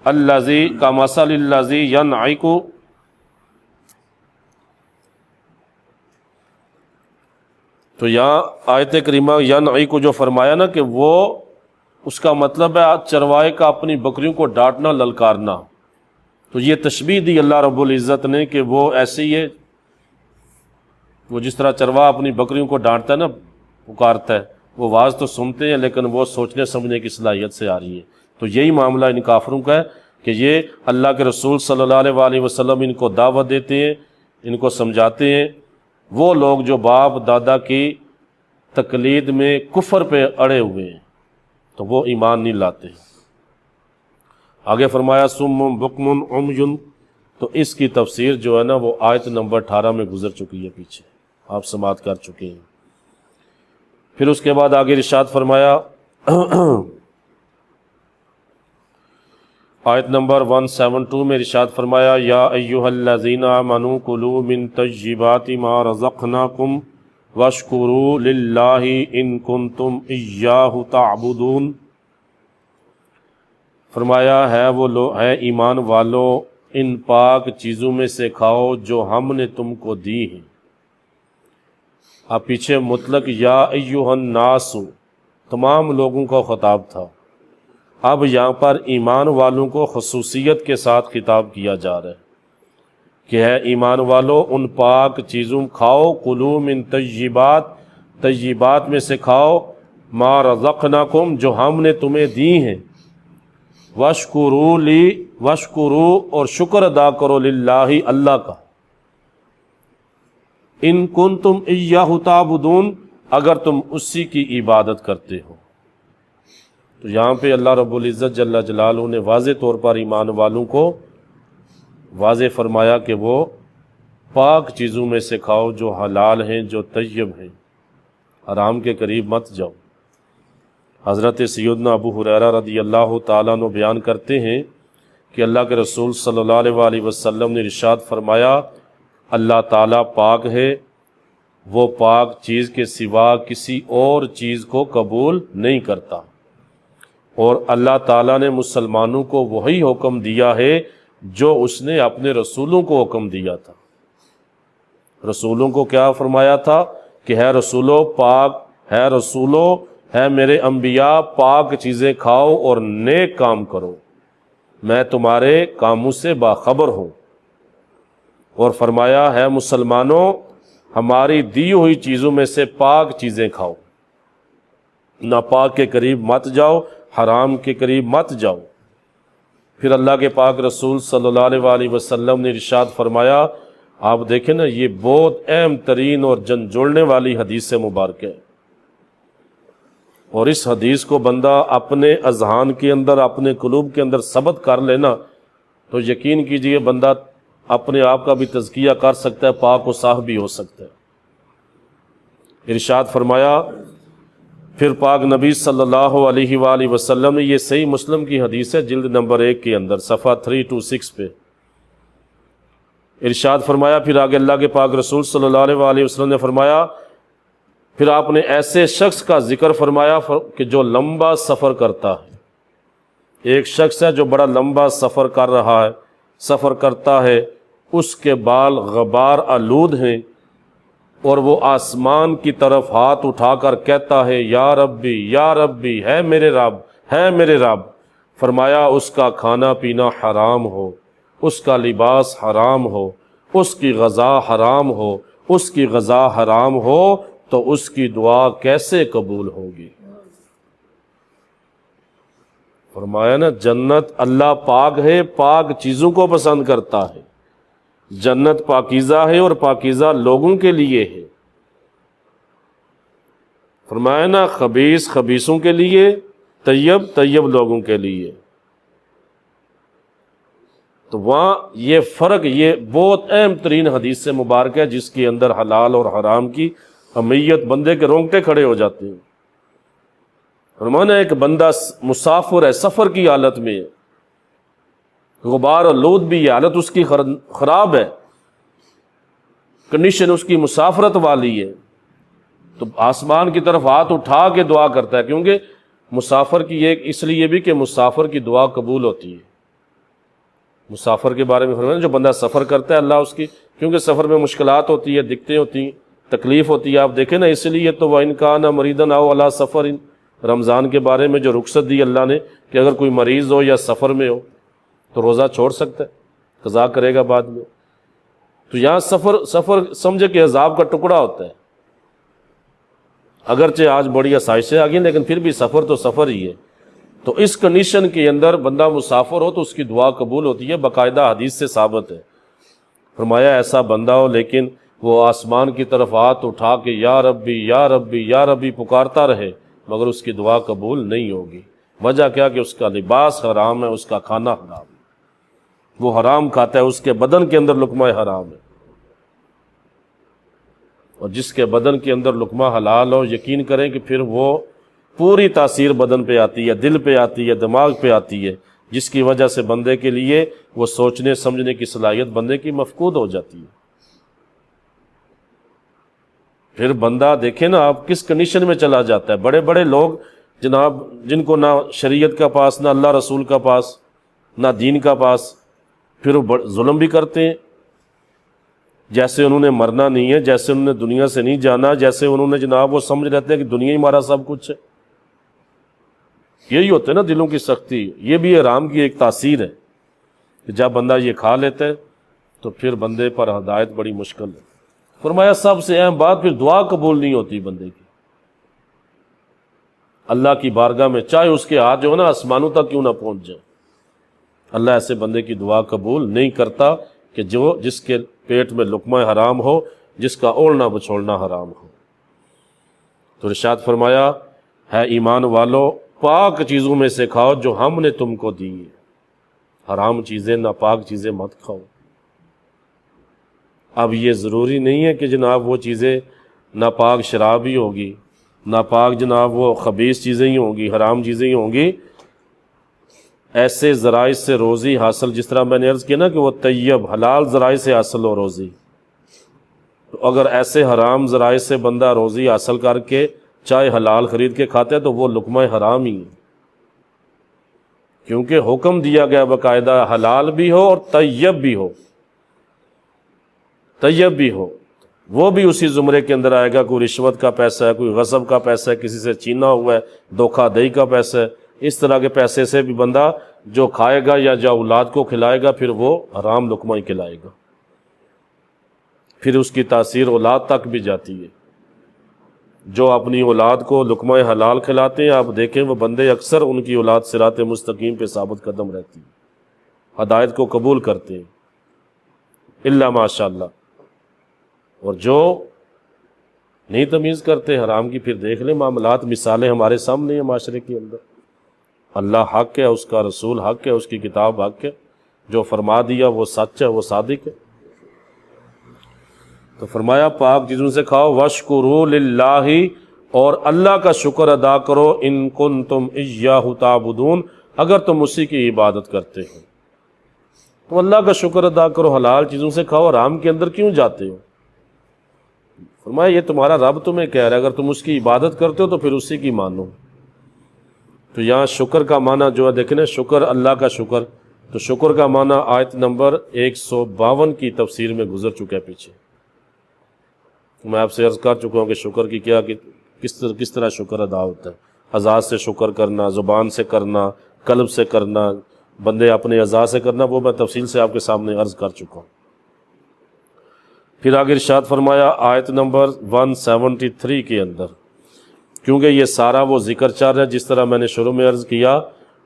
الذی کمثل الذی ینعق، تو یہاں آیت کریمہ ینعق جو فرمایا نا کہ وہ اس کا مطلب ہے چروائے کا اپنی بکریوں کو ڈانٹنا للکارنا۔ تو یہ تشبیہ دی اللہ رب العزت نے کہ وہ ایسے ہی ہے، وہ جس طرح چرواہ اپنی بکریوں کو ڈانٹتا ہے نا، پکارتا ہے، وہ آواز تو سنتے ہیں لیکن وہ سوچنے سمجھنے کی صلاحیت سے آ رہی ہے۔ تو یہی معاملہ ان کافروں کا ہے کہ یہ اللہ کے رسول صلی اللہ علیہ وآلہ وسلم ان کو دعوت دیتے ہیں، ان کو سمجھاتے ہیں، وہ لوگ جو باپ دادا کی تقلید میں کفر پہ اڑے ہوئے ہیں تو وہ ایمان نہیں لاتے۔ آگے فرمایا سم بکم عمی، تو اس کی تفسیر جو ہے نا وہ آیت نمبر 18 میں گزر چکی ہے، پیچھے آپ سماعت کر چکے ہیں۔ پھر اس کے بعد آگے ارشاد فرمایا آیت نمبر 172 میں ارشاد فرمایا یا ایھا الذین آمنوا کلوا من طیبات ما رزقناکم واشکروا للہ ان کنتم ایاہ تعبدون۔ فرمایا ہے وہ ہے ایمان والو، ان پاک چیزوں میں سے کھاؤ جو ہم نے تم کو دی ہیں۔ اب پیچھے مطلق یا ایھا الناس تمام لوگوں کا خطاب تھا، اب یہاں پر ایمان والوں کو خصوصیت کے ساتھ خطاب کیا جا رہا ہے کہ ہے ایمان والو ان پاک چیزوں کھاؤ، کلوا من طیبات، طیبات میں سے کھاؤ، ما رزقناکم جو ہم نے تمہیں دی ہیں، واشکروا لی، واشکروا اور شکر ادا کرو للہ اللہ کا، ان کنتم ایاہ تعبدون اگر تم اسی کی عبادت کرتے ہو۔ تو یہاں پہ اللہ رب العزت جل جلالہ نے واضح طور پر ایمان والوں کو واضح فرمایا کہ وہ پاک چیزوں میں سے کھاؤ جو حلال ہیں، جو طیب ہیں، حرام کے قریب مت جاؤ۔ حضرت سیدنا ابو ہریرہ رضی اللہ تعالیٰ عنہ بیان کرتے ہیں کہ اللہ کے رسول صلی اللہ علیہ وآلہ وسلم نے ارشاد فرمایا اللہ تعالیٰ پاک ہے، وہ پاک چیز کے سوا کسی اور چیز کو قبول نہیں کرتا، اور اللہ تعالیٰ نے مسلمانوں کو وہی حکم دیا ہے جو اس نے اپنے رسولوں کو حکم دیا تھا۔ رسولوں کو کیا فرمایا تھا کہ ہے رسولو پاک، ہے رسولو، ہے میرے انبیاء پاک چیزیں کھاؤ اور نیک کام کرو، میں تمہارے کاموں سے باخبر ہوں۔ اور فرمایا ہے مسلمانوں ہماری دی ہوئی چیزوں میں سے پاک چیزیں کھاؤ، ناپاک کے قریب مت جاؤ، حرام کے قریب مت جاؤ۔ پھر اللہ کے پاک رسول صلی اللہ علیہ وآلہ وسلم نے ارشاد فرمایا، آپ دیکھیں نا یہ بہت اہم ترین اور جن جوڑنے والی حدیث سے مبارک ہے، اور اس حدیث کو بندہ اپنے اذہان کے اندر، اپنے قلوب کے اندر ثبت کر لینا تو یقین کیجئے بندہ اپنے آپ کا بھی تزکیہ کر سکتا ہے، پاک و صاف بھی ہو سکتا ہے۔ ارشاد فرمایا پھر پاک نبی صلی اللہ علیہ وآلہ وسلم نے، یہ صحیح مسلم کی حدیث ہے جلد نمبر 1 کے اندر صفحہ 326 پہ ارشاد فرمایا، پھر آگے اللہ کے پاک رسول صلی اللہ علیہ وآلہ وسلم نے فرمایا، پھر آپ نے ایسے شخص کا ذکر فرمایا کہ جو لمبا سفر کرتا ہے۔ ایک شخص ہے جو بڑا لمبا سفر کر رہا ہے، سفر کرتا ہے، اس کے بال غبار آلود ہیں، اور وہ آسمان کی طرف ہاتھ اٹھا کر کہتا ہے یا ربی یا ربی، ہے میرے رب، ہے میرے رب۔ فرمایا اس کا کھانا پینا حرام ہو، اس کا لباس حرام ہو، اس کی غذا حرام ہو، اس کی غذا حرام ہو تو اس کی دعا کیسے قبول ہوگی؟ فرمایا نا جنت اللہ پاک ہے، پاک چیزوں کو پسند کرتا ہے، جنت پاکیزہ ہے اور پاکیزہ لوگوں کے لیے ہے۔ فرمایا نا خبیث خبیثوں کے لیے، طیب طیب لوگوں کے لیے۔ تو وہاں یہ فرق، یہ بہت اہم ترین حدیث سے مبارک ہے جس کے اندر حلال اور حرام کی اہمیت بندے کے رونگٹے کھڑے ہو جاتے ہیں۔ فرمانا ایک بندہ مسافر ہے، سفر کی حالت میں ہے، غبار اور لود بھی ہے، حالت اس کی خراب ہے، کنڈیشن اس کی مسافرت والی ہے، تو آسمان کی طرف ہاتھ اٹھا کے دعا کرتا ہے، کیونکہ مسافر کی ایک اس لیے بھی کہ مسافر کی دعا قبول ہوتی ہے۔ مسافر کے بارے میں فرمایا جو بندہ سفر کرتا ہے اللہ اس کی، کیونکہ سفر میں مشکلات ہوتی ہے، دقتیں ہوتی ہیں، تکلیف ہوتی ہے، آپ دیکھیں نا، اس لیے تو وَإِنْ كَانَ مَرِيضًا أَوْ عَلَىٰ سَفَرٍ، رمضان کے بارے میں جو رخصت دی اللہ نے کہ اگر کوئی مریض ہو یا سفر میں ہو تو روزہ چھوڑ سکتا ہے، قضا کرے گا بعد میں۔ تو یہاں سفر سمجھے کہ عذاب کا ٹکڑا ہوتا ہے، اگرچہ آج بڑی آسائشیں آ گئی لیکن پھر بھی سفر تو سفر ہی ہے۔ تو اس کنڈیشن کے اندر بندہ مسافر ہو تو اس کی دعا قبول ہوتی ہے، باقاعدہ حدیث سے ثابت ہے۔ فرمایا ایسا بندہ ہو لیکن وہ آسمان کی طرف ہاتھ اٹھا کے یا ربی یا ربی یا ربی پکارتا رہے مگر اس کی دعا قبول نہیں ہوگی۔ وجہ کیا کہ اس کا لباس حرام ہے، اس کا کھانا حرام ہے، وہ حرام کھاتا ہے، اس کے بدن کے اندر لقمہ حرام ہے۔ اور جس کے بدن کے اندر لقمہ حلال ہو، یقین کریں کہ پھر وہ پوری تاثیر بدن پہ آتی ہے، دل پہ آتی ہے، دماغ پہ آتی ہے، جس کی وجہ سے بندے کے لیے وہ سوچنے سمجھنے کی صلاحیت بندے کی مفقود ہو جاتی ہے۔ پھر بندہ دیکھیں نا آپ کس کنڈیشن میں چلا جاتا ہے۔ بڑے بڑے لوگ جناب جن کو نہ شریعت کا پاس، نہ اللہ رسول کا پاس، نہ دین کا پاس، پھر وہ ظلم بھی کرتے ہیں، جیسے انہوں نے مرنا نہیں ہے، جیسے انہوں نے دنیا سے نہیں جانا، جیسے انہوں نے جناب وہ سمجھ رہتے ہیں کہ دنیا ہی ہمارا سب کچھ ہے۔ یہی ہوتا ہے نا دلوں کی سختی، یہ بھی حرام کی ایک تاثیر ہے کہ جب بندہ یہ کھا لیتا ہے تو پھر بندے پر ہدایت بڑی مشکل ہے۔ فرمایا سب سے اہم بات پھر دعا قبول نہیں ہوتی بندے کی اللہ کی بارگاہ میں، چاہے اس کے ہاتھ جو ہے نا آسمانوں تک کیوں نہ پہنچ جائے، اللہ ایسے بندے کی دعا قبول نہیں کرتا کہ جس کے پیٹ میں لقمہ حرام ہو، جس کا اوڑھنا بچھوڑنا حرام ہو۔ تو ارشاد فرمایا ہے ایمان والو پاک چیزوں میں سے کھاؤ جو ہم نے تم کو دی، حرام چیزیں ناپاک چیزیں مت کھاؤ۔ اب یہ ضروری نہیں ہے کہ جناب وہ چیزیں ناپاک شراب ہی ہوگی، ناپاک جناب وہ خبیث چیزیں ہی ہوں گی، حرام چیزیں ہی ہوں گی۔ ایسے ذرائع سے روزی حاصل، جس طرح میں نے عرض کیا نا کہ وہ طیب حلال ذرائع سے حاصل ہو روزی، تو اگر ایسے حرام ذرائع سے بندہ روزی حاصل کر کے چاہے حلال خرید کے کھاتا ہے تو وہ لقمہ حرام ہی ہے، کیونکہ حکم دیا گیا باقاعدہ حلال بھی ہو اور طیب بھی ہو، طیب بھی ہو، وہ بھی اسی زمرے کے اندر آئے گا۔ کوئی رشوت کا پیسہ ہے، کوئی غصب کا پیسہ ہے، کسی سے چھینا ہوا ہے، دھوکہ دہی کا پیسہ ہے، اس طرح کے پیسے سے بھی بندہ جو کھائے گا یا جو اولاد کو کھلائے گا پھر وہ حرام لقمہ ہی کھلائے گا، پھر اس کی تاثیر اولاد تک بھی جاتی ہے۔ جو اپنی اولاد کو لقمہ حلال کھلاتے ہیں آپ دیکھیں وہ بندے اکثر ان کی اولاد صراط مستقیم پہ ثابت قدم رہتی ہے، ہدایت کو قبول کرتے ہیں الا ماشاء اللہ۔ اور جو نہیں تمیز کرتے حرام کی، پھر دیکھ لیں معاملات، مثالیں ہمارے سامنے ہیں معاشرے کے اندر۔ اللہ حق ہے، اس کا رسول حق ہے، اس کی کتاب حق ہے، جو فرما دیا وہ سچ ہے، وہ صادق ہے۔ تو فرمایا پاک چیزوں سے کھاؤ، واشکروا للہ، اور اللہ کا شکر ادا کرو، ان کنتم ایاہ تعبدون، اگر تم اسی کی عبادت کرتے ہو تو اللہ کا شکر ادا کرو، حلال چیزوں سے کھاؤ، حرام کے اندر کیوں جاتے ہو؟ فرمایا یہ تمہارا رب تمہیں کہہ رہا ہے، اگر تم اس کی عبادت کرتے ہو تو پھر اسی کی مانو۔ تو یہاں شکر کا معنی جو ہے دیکھیں نا، شکر اللہ کا شکر، تو شکر کا معنی آیت نمبر 152 کی تفسیر میں گزر چکا ہے پیچھے، میں آپ سے عرض کر چکا ہوں کہ شکر کی کیا، کہ کس طرح شکر ادا ہوتا ہے، اعضاء سے شکر کرنا، زبان سے کرنا، قلب سے کرنا، بندے اپنے اعضاء سے کرنا، وہ میں تفصیل سے آپ کے سامنے عرض کر چکا ہوں۔ پھر آگے ارشاد فرمایا آیت نمبر 173 کے اندر، کیونکہ یہ سارا وہ ذکر چل رہا ہے جس طرح میں نے شروع میں عرض کیا،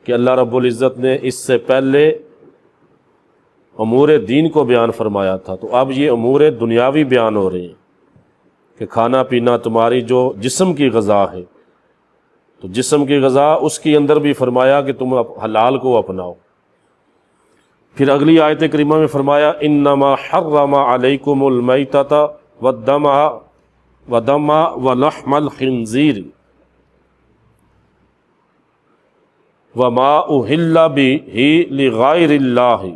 کہ اللہ رب العزت نے اس سے پہلے امور دین کو بیان فرمایا تھا، تو اب یہ امور دنیاوی بیان ہو رہے ہیں کہ کھانا پینا تمہاری جو جسم کی غذا ہے، تو جسم کی غذا اس کے اندر بھی فرمایا کہ تم حلال کو اپناؤ۔ پھر اگلی آیت کریمہ میں فرمایا انما حرم علیکم المیتۃ والدم ولحم الخنزیر وما اہل بہ لغیر اللہ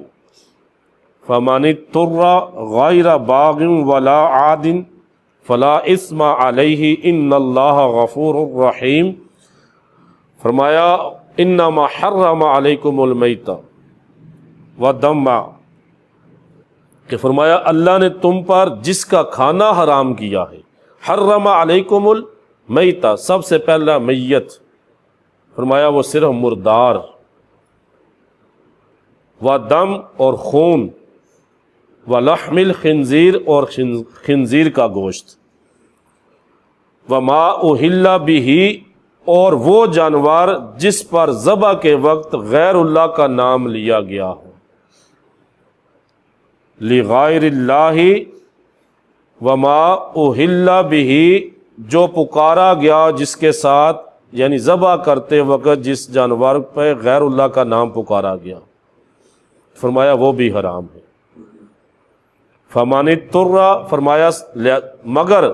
فمن اضطر غیر باغ ولا عاد فلا اثم علیہ ان اللہ غفور رحیم۔ فرمایا انما حرم علیکم المیتۃ والدم، کہ فرمایا اللہ نے تم پر جس کا کھانا حرام کیا ہے، حرم علیکم المیتۃ، سب سے پہلا میت، فرمایا وہ صرف مردار، ودم اور خون، ولحم الخنزیر اور خنزیر کا گوشت، وما اہل بہ اور وہ جانور جس پر ذبح کے وقت غیر اللہ کا نام لیا گیا ہو، لغیر اللہ وما اہل بہ جو پکارا گیا جس کے ساتھ، یعنی ذبح کرتے وقت جس جانور پہ غیر اللہ کا نام پکارا گیا، فرمایا وہ بھی حرام ہے۔ فمن اضطر، فرمایا مگر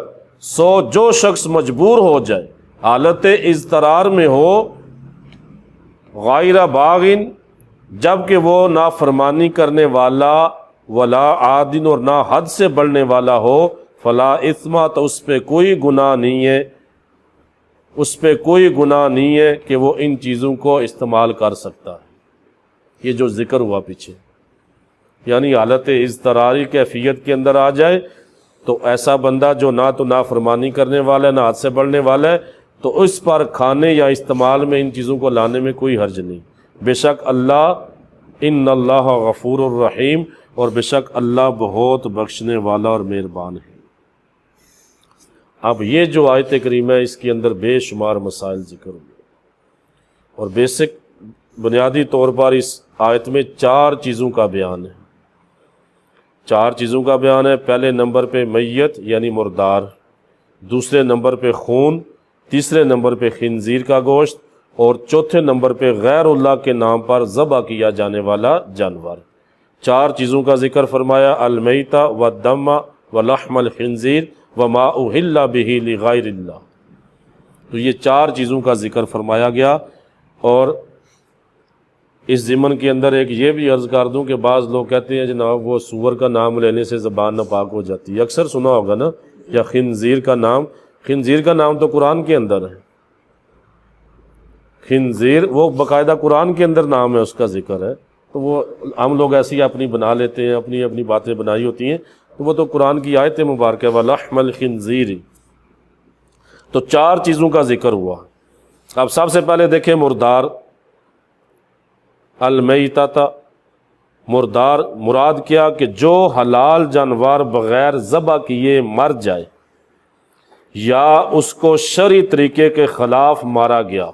سو جو شخص مجبور ہو جائے، حالت اضطرار میں ہو، غیر باغن جبکہ وہ نافرمانی کرنے والا، ولا عادن اور نہ حد سے بڑھنے والا ہو، فلا اثم تو اس پہ کوئی گناہ نہیں ہے، اس پہ کوئی گناہ نہیں ہے کہ وہ ان چیزوں کو استعمال کر سکتا ہے۔ یہ جو ذکر ہوا پیچھے، یعنی حالت اضطراری کیفیت کے اندر آ جائے تو ایسا بندہ جو نہ تو نافرمانی کرنے والا ہے، نہ حد سے بڑھنے والا ہے، تو اس پر کھانے یا استعمال میں ان چیزوں کو لانے میں کوئی حرج نہیں۔ بے شک اللہ، ان اللہ غفور الرحیم، اور بے شک اللہ بہت بخشنے والا اور مہربان ہے۔ اب یہ جو آیت کریمہ ہے اس کے اندر بے شمار مسائل ذکر ہوئے، اور بیسک بنیادی طور پر اس آیت میں 4 چیزوں کا بیان ہے۔ 4 چیزوں کا بیان ہے۔ پہلے نمبر پہ میت یعنی مردار، دوسرے نمبر پہ خون، تیسرے نمبر پہ خنزیر کا گوشت، اور چوتھے نمبر پہ غیر اللہ کے نام پر ذبح کیا جانے والا جانور۔ 4 چیزوں کا ذکر فرمایا، المیتۃ والدم ولحم الخنزیر وما اہل بہ لغیر اللہ۔ تو یہ 4 چیزوں کا ذکر فرمایا گیا۔ اور اس ضمن کے اندر ایک یہ بھی عرض کر دوں کہ بعض لوگ کہتے ہیں جناب وہ سور کا نام لینے سے زبان ناپاک ہو جاتی ہے، اکثر سنا ہوگا نا، یا خنزیر کا نام۔ خنزیر کا نام تو قرآن کے اندر ہے، خنزیر وہ باقاعدہ قرآن کے اندر نام ہے، اس کا ذکر ہے۔ تو وہ ہم لوگ ایسی اپنی بنا لیتے ہیں، اپنی اپنی باتیں بنائی ہوتی ہیں، تو وہ تو قرآن کی آیت مبارکہ وَلَحْمَ الْخِنْزِيرِ۔ تو 4 چیزوں کا ذکر ہوا۔ اب سب سے پہلے دیکھیں مردار، المیتۃ، مردار مراد کیا کہ جو حلال جانور بغیر ذبح کیے مر جائے یا اس کو شرعی طریقے کے خلاف مارا گیا،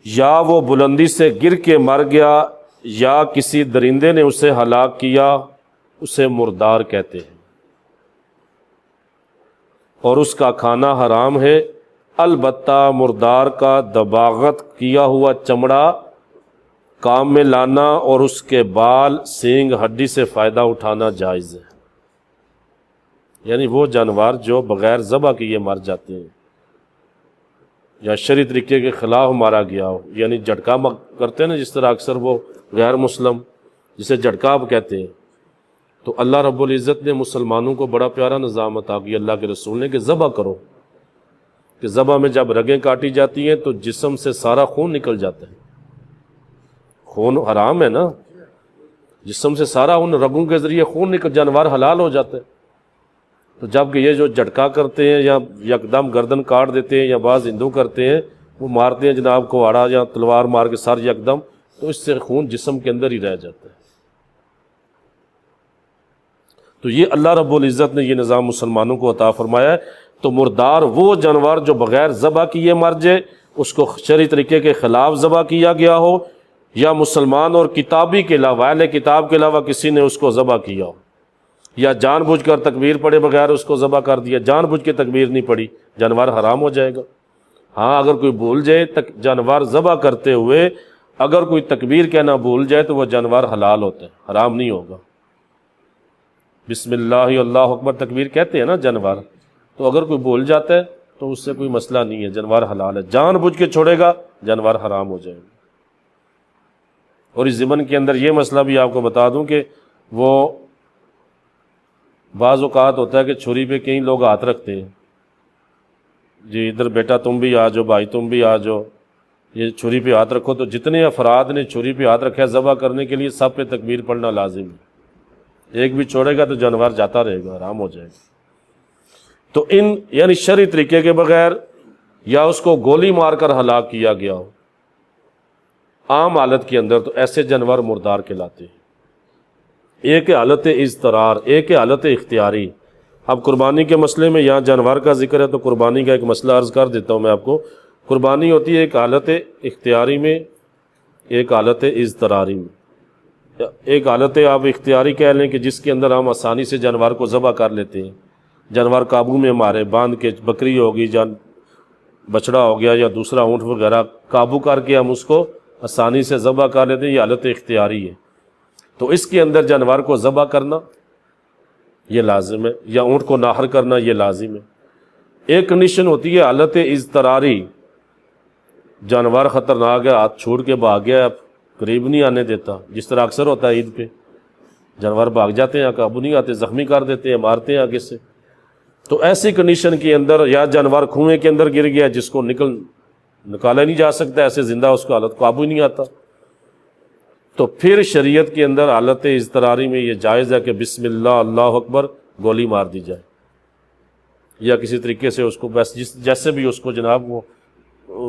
یا وہ بلندی سے گر کے مر گیا، یا کسی درندے نے اسے ہلاک کیا، اسے مردار کہتے ہیں، اور اس کا کھانا حرام ہے۔ البتہ مردار کا دباغت کیا ہوا چمڑا کام میں لانا اور اس کے بال، سینگ، ہڈی سے فائدہ اٹھانا جائز ہے۔ یعنی وہ جانور جو بغیر ذبح کیے مر جاتے ہیں یا شرعی طریقے کے خلاف مارا گیا ہو، یعنی جھٹکا کرتے ہیں نا، جس طرح اکثر وہ غیر مسلم جسے جھٹکا آپ کہتے ہیں، تو اللہ رب العزت نے مسلمانوں کو بڑا پیارا نظام عطا کیا اللہ کے رسول نے کہ ذبح کرو، کہ ذبح میں جب رگیں کاٹی جاتی ہیں تو جسم سے سارا خون نکل جاتا ہے۔ خون حرام ہے نا، جسم سے سارا ان رگوں کے ذریعے خون نکل، جانور حلال ہو جاتا ہے۔ تو جب کہ یہ جو جھٹکا کرتے ہیں یا یکدم گردن کاٹ دیتے ہیں، یا بعض ہندو کرتے ہیں، وہ مارتے ہیں جناب کواڑا یا تلوار مار کے سر یکدم، تو اس سے خون جسم کے اندر ہی رہ جاتا ہے۔ تو یہ اللہ رب العزت نے یہ نظام مسلمانوں کو عطا فرمایا ہے تو مردار وہ جانور جو بغیر ذبح کیے مر جائے، اس کو شرعی طریقے کے خلاف ذبح کیا گیا ہو، یا مسلمان اور کتابی کے علاوہ، اہل کتاب کے علاوہ کسی نے اس کو ذبح کیا ہو، یا جان بوجھ کر تکبیر پڑے بغیر اس کو ذبح کر دیا، جان بوجھ کے تکبیر نہیں پڑی، جانور حرام ہو جائے گا۔ ہاں اگر کوئی بھول جائے جانور ذبح کرتے ہوئے، اگر کوئی تکبیر کہنا بھول جائے تو وہ جانور حلال ہوتے ہیں، حرام نہیں ہوگا۔ بسم اللہ اللہ اکبر تکبیر کہتے ہیں نا جانور، تو اگر کوئی بھول جاتا ہے تو اس سے کوئی مسئلہ نہیں ہے، جانور حلال ہے۔ جان بوجھ کے چھوڑے گا جانور حرام ہو جائے گا۔ اور اس ضمن کے اندر یہ مسئلہ بھی آپ کو بتا دوں کہ وہ بعض اوقات ہوتا ہے کہ چھری پہ کئی لوگ ہاتھ رکھتے ہیں، جی ادھر بیٹا تم بھی آ جاؤ، بھائی تم بھی آ جاؤ، یہ چھری پہ ہاتھ رکھو، تو جتنے افراد نے چھری پہ ہاتھ رکھا ہے ذبح کرنے کے لیے، سب پہ تکبیر پڑھنا لازم ہے۔ ایک بھی چھوڑے گا تو جانور جاتا رہے گا، حرام ہو جائے گا۔ تو ان یعنی شرعی طریقے کے بغیر، یا اس کو گولی مار کر ہلاک کیا گیا ہو عام حالت کے اندر، تو ایسے جانور مردار کہلاتے ہیں۔ ایک حالت اضطرار، ایک حالت اختیاری۔ اب قربانی کے مسئلے میں یہاں جانور کا ذکر ہے تو قربانی کا ایک مسئلہ عرض کر دیتا ہوں میں آپ کو۔ قربانی ہوتی ہے ایک حالت اختیاری میں، ایک حالت اضطراری میں۔ ایک حالت آپ اختیاری کہہ لیں کہ جس کے اندر ہم آسانی سے جانور کو ذبح کر لیتے ہیں، جانور قابو میں ہمارے باندھ کے، بکری ہوگی، بچڑا ہو گیا یا دوسرا اونٹ وغیرہ، قابو کر کے ہم اس کو آسانی سے ذبح کر لیتے ہیں، یہ حالت اختیاری ہے۔ تو اس کے اندر جانور کو ذبح کرنا یہ لازم ہے، یا اونٹ کو ناحر کرنا یہ لازم ہے۔ ایک کنڈیشن ہوتی ہے حالت اضطراری، جانور خطرناک ہے، ہاتھ چھوڑ کے بھاگ گیا، قریب نہیں آنے دیتا، جس طرح اکثر ہوتا ہے عید پہ، جانور بھاگ جاتے ہیں، قابو نہیں آتے، زخمی کر دیتے ہیں، مارتے ہیں آگے سے۔ تو ایسی کنڈیشن کے اندر، یا جانور کنویں کے اندر گر گیا جس کو نکالا نہیں جا سکتا، ایسے زندہ اس کو حالت قابو نہیں آتا، تو پھر شریعت کے اندر حالت اضطراری میں یہ جائز ہے کہ بسم اللہ اللہ اکبر گولی مار دی جائے، یا کسی طریقے سے اس کو بس جیسے بھی اس کو جناب وہ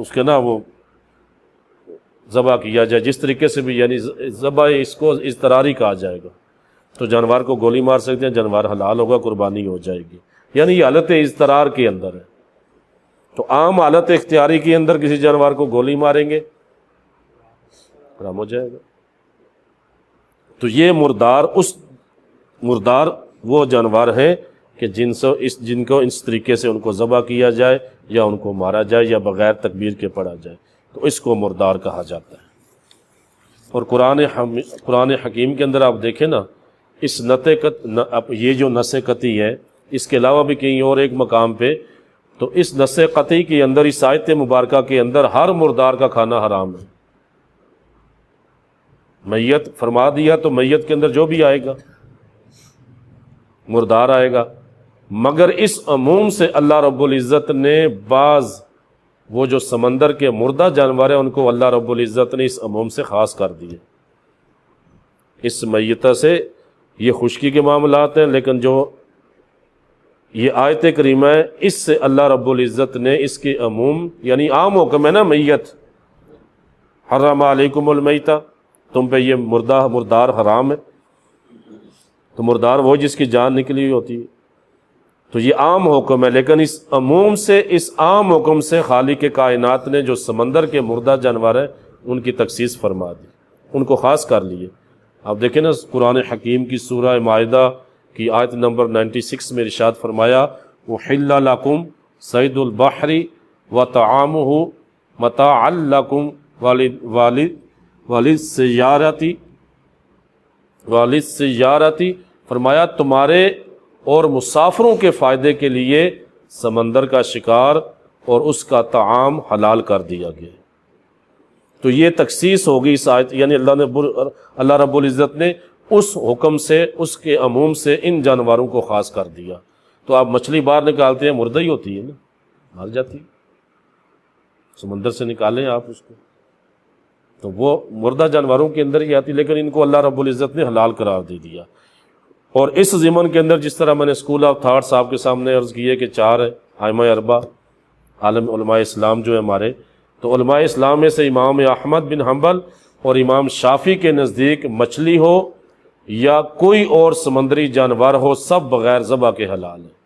اس کے وہ ذبح کیا جائے، جس طریقے سے بھی، یعنی ذبح اس کو اضطراری کہا جائے گا۔ تو جانور کو گولی مار سکتے ہیں، جانور حلال ہوگا، قربانی ہو جائے گی، یعنی یہ حالت اضطرار کے اندر ہے۔ تو عام حالت اختیاری کے اندر کسی جانور کو گولی ماریں گے، حرام ہو جائے گا۔ تو یہ مردار وہ جانور ہیں کہ جن کو اس طریقے سے ان کو ذبح کیا جائے، یا ان کو مارا جائے، یا بغیر تکبیر کے پڑھا جائے، تو اس کو مردار کہا جاتا ہے۔ اور قرآن حکیم کے اندر آپ دیکھیں نا، اس یہ جو نص قطعی ہے، اس کے علاوہ بھی کہیں اور ایک مقام پہ، تو اس نص قطعی کے اندر، اس آیت مبارکہ کے اندر، ہر مردار کا کھانا حرام ہے۔ میت فرما دیا تو میت کے اندر جو بھی آئے گا مردار آئے گا، مگر اس عموم سے اللہ رب العزت نے بعض وہ جو سمندر کے مردہ جانور ہیں ان کو اللہ رب العزت نے اس عموم سے خاص کر دیے۔ اس میتہ سے یہ خشکی کے معاملات ہیں، لیکن جو یہ آیت کریمہ ہے، اس سے اللہ رب العزت نے اس کے عموم، یعنی عام حکم ہے نا میت، حرم علیکم المیتہ، تم پہ یہ مردار حرام ہے، تو مردار وہ جس کی جان نکلی ہوئی ہوتی ہے، تو یہ عام حکم ہے، لیکن اس عموم سے، اس عام حکم سے خالق کائنات نے جو سمندر کے مردہ جانور ہیں ان کی تخصیص فرما دی، ان کو خاص کر لیے۔ آپ دیکھیں نا قرآن حکیم کی سورہ مائدہ کی آیت نمبر 96 میں ارشاد فرمایا، وحل لکم صید البحر وطعامہ متاعا لکم والسیارتی، فرمایا تمہارے اور مسافروں کے فائدے کے لیے سمندر کا شکار اور اس کا طعام حلال کر دیا گیا۔ تو یہ تخصیص ہوگی اس آیت، یعنی اللہ رب العزت نے اس حکم سے، اس کے عموم سے ان جانوروں کو خاص کر دیا۔ تو آپ مچھلی باہر نکالتے ہیں، مردہ ہی ہوتی ہے نا، مر جاتی ہے، سمندر سے نکالیں آپ اس کو، تو وہ مردہ جانوروں کے اندر ہی آتی، لیکن ان کو اللہ رب العزت نے حلال قرار دے دیا۔ اور اس ضمن کے اندر جس طرح میں نے اسکول آف تھاٹ صاحب کے سامنے عرض کی ہے کہ 4 ائمہ اربع عالم علماء اسلام جو ہے ہمارے، تو علماء اسلام میں سے امام احمد بن حنبل اور امام شافعی کے نزدیک مچھلی ہو یا کوئی اور سمندری جانور ہو، سب بغیر ذبح کے حلال ہے۔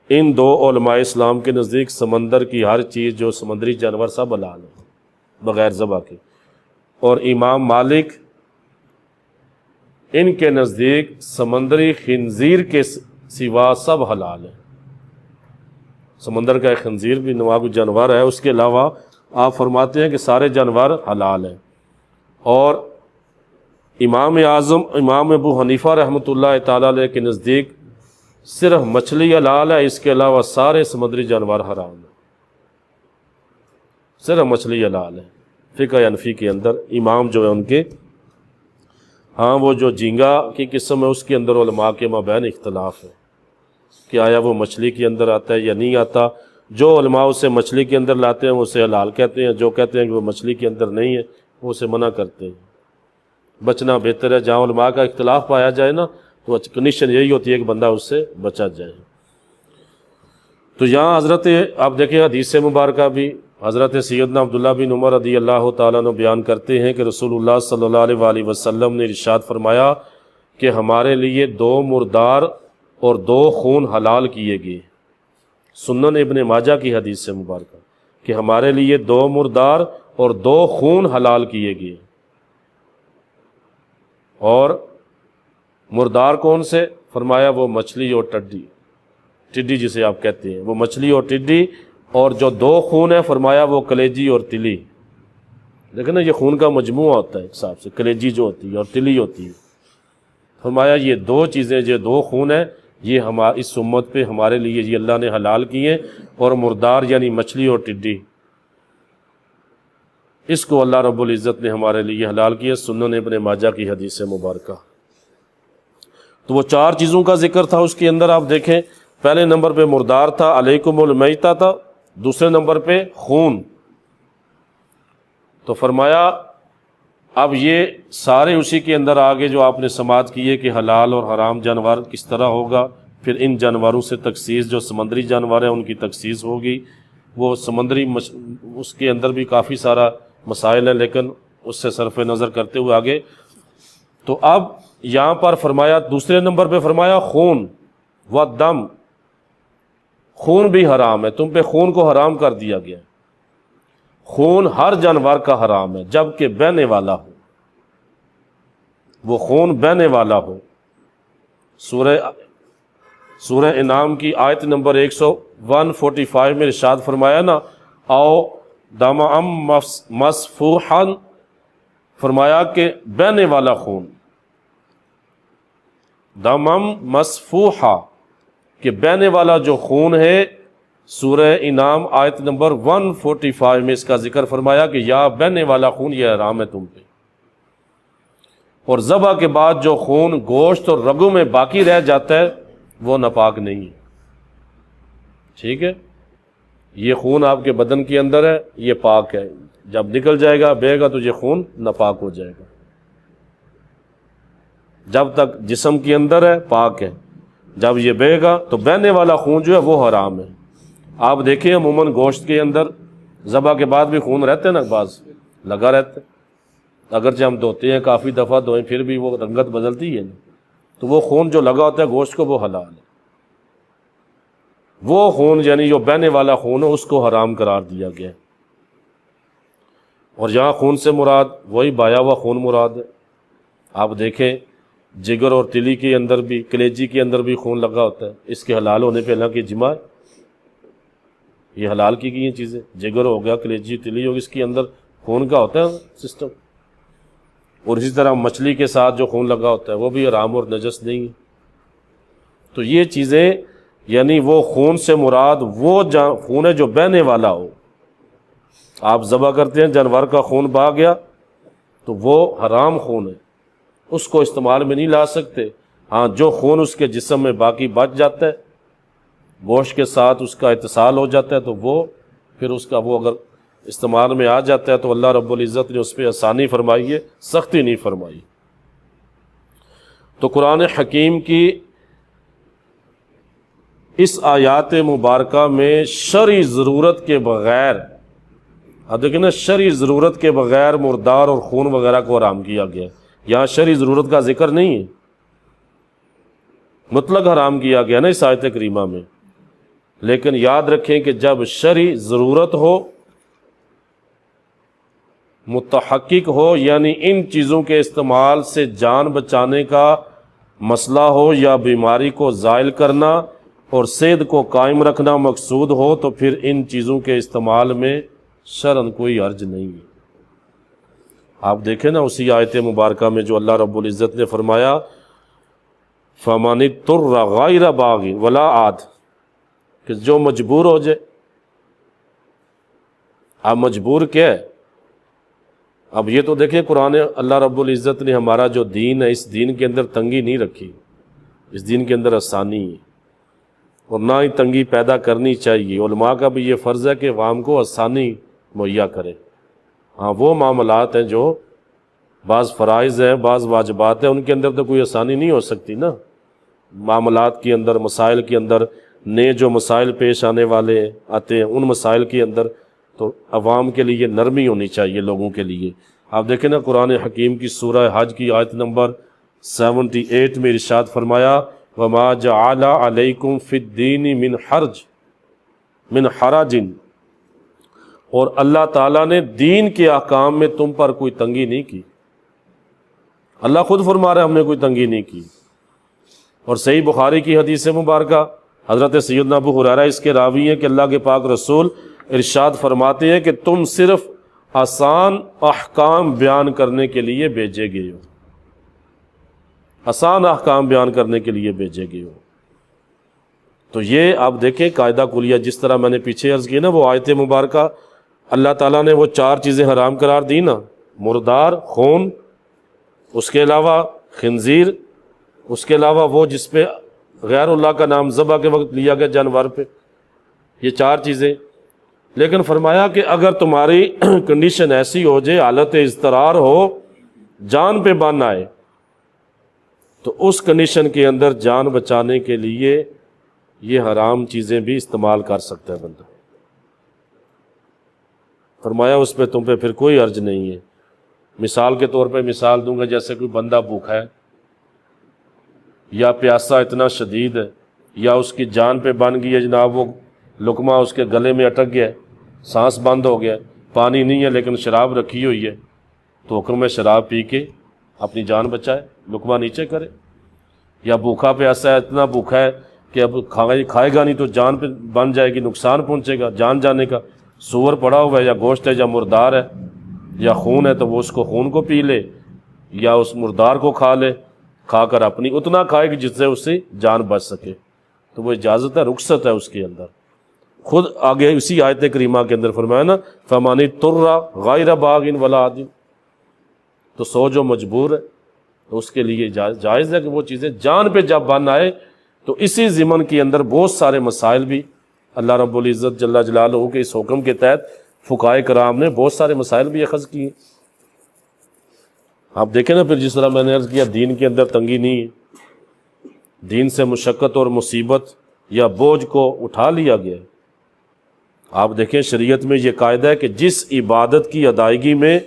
ان دو علماء اسلام کے نزدیک سمندر کی ہر چیز جو سمندری جانور سب حلال ہے بغیر ذبح کے، اور امام مالک ان کے نزدیک سمندری خنزیر کے سوا سب حلال ہے۔ سمندر کا ایک خنزیر بھی نواں جانور ہے، اس کے علاوہ آپ فرماتے ہیں کہ سارے جانور حلال ہیں۔ اور امام اعظم امام ابو حنیفہ رحمۃ اللہ تعالیٰ علیہ کے نزدیک صرف مچھلی حلال ہے، اس کے علاوہ سارے سمندری جانور حرام ہیں، صرف مچھلی حلال ہے۔ فقہ حنفی کے اندر امام جو ہے ان کے، ہاں وہ جو جھینگا کی قسم ہے اس کے اندر علماء کے مابین اختلاف ہے کہ آیا وہ مچھلی کے اندر آتا ہے یا نہیں آتا۔ جو علماء اسے مچھلی کے اندر لاتے ہیں وہ اسے حلال کہتے ہیں، جو کہتے ہیں کہ وہ مچھلی کے اندر نہیں ہے وہ اسے منع کرتے ہیں۔ بچنا بہتر ہے، جہاں علماء کا اختلاف پایا جائے نا تو کنڈیشن یہی ہوتی ہے کہ بندہ اس سے بچا جائے۔ تو یہاں حضرت آپ دیکھیں حدیث مبارکہ بھی حضرت سیدنا عبداللہ بن عمر رضی اللہ تعالیٰ عنہ بیان کرتے ہیں کہ رسول اللہ صلی اللہ علیہ وآلہ وسلم نے ارشاد فرمایا کہ ہمارے لیے 2 مردار اور 2 خون حلال کیے گئے۔ سنن ابن ماجہ کی حدیث سے مبارکہ کہ ہمارے لیے 2 مردار اور 2 خون حلال کیے گئے۔ اور مردار کون سے؟ فرمایا وہ مچھلی اور ٹڈی جسے آپ کہتے ہیں، وہ مچھلی اور ٹڈی، اور جو 2 خون ہے فرمایا وہ کلیجی اور تلی۔ لیکن نا یہ خون کا مجموعہ ہوتا ہے ایک حساب سے، کلیجی جو ہوتی ہے اور تلی ہوتی ہے۔ فرمایا یہ 2 چیزیں جو 2 خون ہیں یہ اس امت پہ ہمارے لیے یہ اللہ نے حلال کیے، اور مردار یعنی مچھلی اور ٹڈی اس کو اللہ رب العزت نے ہمارے لیے حلال کیا۔ سنن ابن ماجہ کی حدیث مبارکہ۔ تو وہ 4 چیزوں کا ذکر تھا اس کے اندر، آپ دیکھیں پہلے نمبر پہ مردار تھا، علیکم المیتہ تھا، دوسرے نمبر پہ خون۔ تو فرمایا اب یہ سارے اسی کے اندر آگے جو آپ نے سماعت کی ہے کہ حلال اور حرام جانور کس طرح ہوگا، پھر ان جانوروں سے تخصیص جو سمندری جانور ہیں ان کی تخصیص ہوگی۔ وہ سمندری اس کے اندر بھی کافی سارا مسائل ہیں، لیکن اس سے صرف نظر کرتے ہوئے آگے تو اب یہاں پر فرمایا دوسرے نمبر پہ فرمایا خون و دم، خون بھی حرام ہے، تم پہ خون کو حرام کر دیا گیا۔ خون ہر جانور کا حرام ہے جبکہ بہنے والا ہو، وہ خون بہنے والا ہو۔ سورہ انعام کی آیت نمبر 145 میں ارشاد فرمایا نا، آؤ دمعا مسفوحا، فرمایا کہ بہنے والا خون، دمم مسفوحا کہ بہنے والا جو خون ہے۔ سورہ انعام آیت نمبر 145 میں اس کا ذکر فرمایا کہ یا بہنے والا خون یہ حرام ہے تم پہ۔ اور ذبح کے بعد جو خون گوشت اور رگوں میں باقی رہ جاتا ہے وہ ناپاک نہیں ہے، ٹھیک ہے؟ یہ خون آپ کے بدن کے اندر ہے، یہ پاک ہے، جب نکل جائے گا بہے گا تو یہ خون ناپاک ہو جائے گا۔ جب تک جسم کے اندر ہے پاک ہے، جب یہ بہے گا تو بہنے والا خون جو ہے وہ حرام ہے۔ آپ دیکھیں عموماً گوشت کے اندر ذبح کے بعد بھی خون رہتے ہیں نا، بعض لگا رہتا ہے، اگرچہ ہم دھوتے ہیں کافی دفعہ دھوئیں پھر بھی وہ رنگت بدلتی ہے نا، تو وہ خون جو لگا ہوتا ہے گوشت کو وہ حلال ہے۔ وہ خون یعنی جو بہنے والا خون ہے اس کو حرام قرار دیا گیا ہے۔ اور یہاں خون سے مراد وہی بایا ہوا خون مراد ہے۔ آپ دیکھیں جگر اور تلی کے اندر بھی، کلیجی کے اندر بھی خون لگا ہوتا ہے، اس کے حلال ہونے پہ اللہ کی اجماع ہے، یہ حلال کی گئی ہیں چیزیں، جگر ہو گیا، کلیجی، تلی ہو گئی، اس کے اندر خون کا ہوتا ہے سسٹم۔ اور اسی طرح مچھلی کے ساتھ جو خون لگا ہوتا ہے وہ بھی حرام اور نجس نہیں ہے۔ تو یہ چیزیں یعنی وہ خون سے مراد وہ خون ہے جو بہنے والا ہو۔ آپ ذبح کرتے ہیں جانور کا خون بہا گیا تو وہ حرام خون ہے، اس کو استعمال میں نہیں لا سکتے۔ ہاں جو خون اس کے جسم میں باقی بچ جاتا ہے، گوشت کے ساتھ اس کا اتصال ہو جاتا ہے تو وہ پھر اس کا وہ اگر استعمال میں آ جاتا ہے تو اللہ رب العزت نے اس پہ آسانی فرمائی ہے، سختی نہیں فرمائی۔ تو قرآن حکیم کی اس آیات مبارکہ میں شرعی ضرورت کے بغیر، اب دیکھیں نا، شرعی ضرورت کے بغیر مردار اور خون وغیرہ کو حرام کیا گیا۔ یہاں شرعی ضرورت کا ذکر نہیں ہے، مطلق حرام کیا گیا نا اس آیت کریمہ میں۔ لیکن یاد رکھیں کہ جب شرعی ضرورت ہو، متحقق ہو، یعنی ان چیزوں کے استعمال سے جان بچانے کا مسئلہ ہو یا بیماری کو زائل کرنا اور صحت کو قائم رکھنا مقصود ہو، تو پھر ان چیزوں کے استعمال میں شرعاً کوئی حرج نہیں ہے۔ آپ دیکھیں نا اسی آیت مبارکہ میں جو اللہ رب العزت نے فرمایا فَمَنِ اضْطُرَّ غَيْرَ بَاغٍ وَلَا عَادٍ، کہ جو مجبور ہو جائے۔ اب مجبور کیا ہے؟ اب یہ تو دیکھیں قرآن اللہ رب العزت نے ہمارا جو دین ہے، اس دین کے اندر تنگی نہیں رکھی، اس دین کے اندر آسانی ہے، اور نہ ہی تنگی پیدا کرنی چاہیے۔ علماء کا بھی یہ فرض ہے کہ عوام کو آسانی مہیا کرے۔ ہاں وہ معاملات ہیں جو بعض فرائض ہیں، بعض واجبات ہیں، ان کے اندر تو کوئی آسانی نہیں ہو سکتی نا۔ معاملات کے اندر، مسائل کے اندر، نئے جو مسائل پیش آنے والے آتے ہیں، ان مسائل کے اندر تو عوام کے لیے نرمی ہونی چاہیے، لوگوں کے لیے۔ آپ دیکھیں نا قرآن حکیم کی سورہ حج کی آیت نمبر 78 میں ارشاد فرمایا وَمَا جَعَلَ عَلَيْكُمْ فِي الدِّينِ مِنْ حَرَجٍ، اور اللہ تعالیٰ نے دین کے احکام میں تم پر کوئی تنگی نہیں کی۔ اللہ خود فرما رہا ہے ہم نے کوئی تنگی نہیں کی۔ اور صحیح بخاری کی حدیث مبارکہ حضرت سیدنا ابو ہریرہ اس کے راوی ہیں کہ اللہ کے پاک رسول ارشاد فرماتے ہیں کہ تم صرف آسان احکام بیان کرنے کے لیے بھیجے گئے ہو، آسان احکام بیان کرنے کے لیے بھیجے گئے ہو۔ تو یہ آپ دیکھیں قاعدہ کلیہ، جس طرح میں نے پیچھے عرض کی نا، وہ آیت مبارکہ اللہ تعالیٰ نے وہ 4 چیزیں حرام قرار دی نا، مردار، خون، اس کے علاوہ خنزیر، اس کے علاوہ وہ جس پہ غیر اللہ کا نام ذبح کے وقت لیا گیا جانور پہ، یہ 4 چیزیں۔ لیکن فرمایا کہ اگر تمہاری کنڈیشن ایسی ہو جائے، حالت اضطرار ہو، جان پہ بن آئے، تو اس کنڈیشن کے اندر جان بچانے کے لیے یہ حرام چیزیں بھی استعمال کر سکتا ہے بندہ۔ فرمایا اس پہ تم پہ پھر کوئی حرج نہیں ہے۔ مثال کے طور پہ مثال دوں گا، جیسے کوئی بندہ بھوکا ہے یا پیاسا اتنا شدید ہے، یا اس کی جان پہ بن گئی ہے جناب، وہ لقمہ اس کے گلے میں اٹک گیا ہے، سانس بند ہو گیا، پانی نہیں ہے لیکن شراب رکھی ہوئی ہے، تو حکم میں شراب پی کے اپنی جان بچائے، لقمہ نیچے کرے۔ یا بھوکا پیاسا ہے، اتنا بھوکا ہے کہ اب کھائے گا نہیں تو جان پہ بن جائے گی، نقصان پہنچے گا جان جانے کا، سور پڑا ہوا ہے یا گوشت ہے یا مردار ہے یا خون ہے، تو وہ اس کو خون کو پی لے یا اس مردار کو کھا لے، کھا کر اپنی اتنا کھائے کہ جس سے اس سے جان بچ سکے، تو وہ اجازت ہے، رخصت ہے اس کے اندر۔ خود آگے اسی آیت کریمہ کے اندر فرمایا نا فَمَنِ اضْطُرَّ غَيْرَ بَاغٍ وَلَا عَادٍ، تو سو جو مجبور ہے تو اس کے لیے جائز ہے کہ وہ چیزیں جان پہ جب بن آئے، تو اسی ضمن کے اندر بہت سارے مسائل بھی اللہ رب العزت جل جلالہ کے اس حکم کے تحت فقہائے کرام نے بہت سارے مسائل بھی اخذ کیے۔ آپ دیکھیں نا پھر جس طرح میں نے عرض کیا، دین کے اندر تنگی نہیں ہے، دین سے مشقت اور مصیبت یا بوجھ کو اٹھا لیا گیا۔ آپ دیکھیں شریعت میں یہ قاعدہ ہے کہ جس عبادت کی ادائیگی میں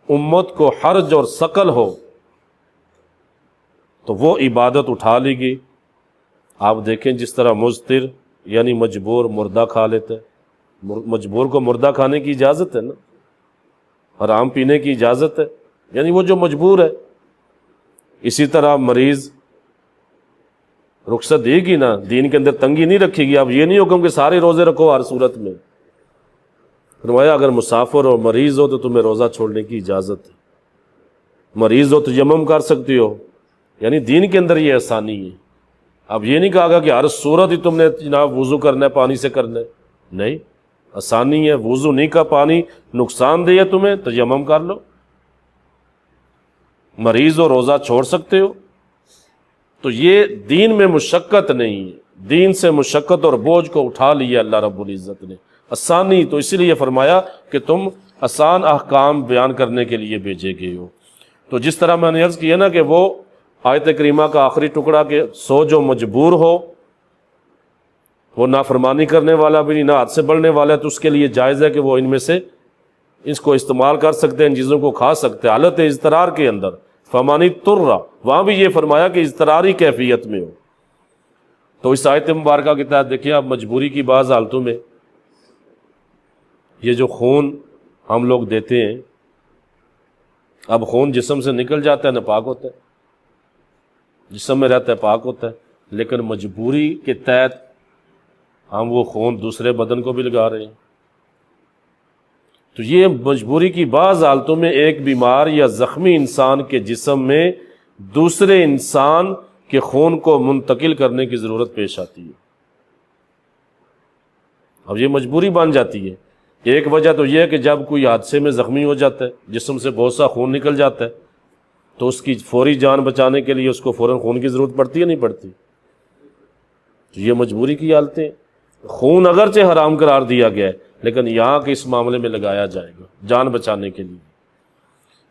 امت کو حرج اور ثقل ہو تو وہ عبادت اٹھا لی گئی۔ آپ دیکھیں جس طرح مضطر یعنی مجبور مردہ کھا لیتا ہے، مجبور کو مردہ کھانے کی اجازت ہے نا، حرام پینے کی اجازت ہے، یعنی وہ جو مجبور ہے۔ اسی طرح مریض رخصت دے گی نا، دین کے اندر تنگی نہیں رکھے گی۔ اب یہ نہیں حکم کہ سارے روزے رکھو ہر صورت میں، فرمایا اگر مسافر اور مریض ہو تو تمہیں روزہ چھوڑنے کی اجازت ہے، مریض ہو تو یمم کر سکتے ہو، یعنی دین کے اندر یہ آسانی ہے۔ اب یہ نہیں کہا گا کہ ہر صورت ہی تم نے جناب وضو کرنا ہے، پانی سے کرنا ہے، نہیں، آسانی ہے۔ وضو نہیں کا پانی نقصان دہ ہے تمہیں تو یمم کر لو، مریض ہو روزہ چھوڑ سکتے ہو۔ تو یہ دین میں مشقت نہیں ہے، دین سے مشقت اور بوجھ کو اٹھا لیا اللہ رب العزت نے، آسانی۔ تو اسی لیے فرمایا کہ تم آسان احکام بیان کرنے کے لیے بھیجے گئے ہو۔ تو جس طرح میں نے عرض کیا نا کہ وہ آیت کریمہ کا آخری ٹکڑا کہ سو جو مجبور ہو، وہ نافرمانی کرنے والا بھی نہیں، نہ حد سے بڑھنے والا ہے، تو اس کے لیے جائز ہے کہ وہ ان میں سے اس کو استعمال کر سکتے ہیں، ان چیزوں کو کھا سکتے ہیں حالت اضطرار کے اندر۔ فَمَنِ اضْطُرَّ، وہاں بھی یہ فرمایا کہ اضطراری کیفیت میں ہو، تو اس آیت مبارکہ کے تحت دیکھیں آپ مجبوری کی بعض حالتوں میں یہ جو خون ہم لوگ دیتے ہیں، اب خون جسم سے نکل جاتا ہے ناپاک ہوتا ہے، جسم میں رہتا ہے پاک ہوتا ہے، لیکن مجبوری کے تحت ہم وہ خون دوسرے بدن کو بھی لگا رہے ہیں۔ تو یہ مجبوری کی بعض حالتوں میں ایک بیمار یا زخمی انسان کے جسم میں دوسرے انسان کے خون کو منتقل کرنے کی ضرورت پیش آتی ہے۔ اب یہ مجبوری بن جاتی ہے۔ ایک وجہ تو یہ ہے کہ جب کوئی حادثے میں زخمی ہو جاتا ہے، جسم سے بہت سا خون نکل جاتا ہے، تو اس کی فوری جان بچانے کے لیے اس کو فوراً خون کی ضرورت پڑتی ہے نہیں پڑتی؟ تو یہ مجبوری کی حالتیں۔ خون اگرچہ حرام قرار دیا گیا ہے، لیکن یہاں کے اس معاملے میں لگایا جائے گا جان بچانے کے لیے۔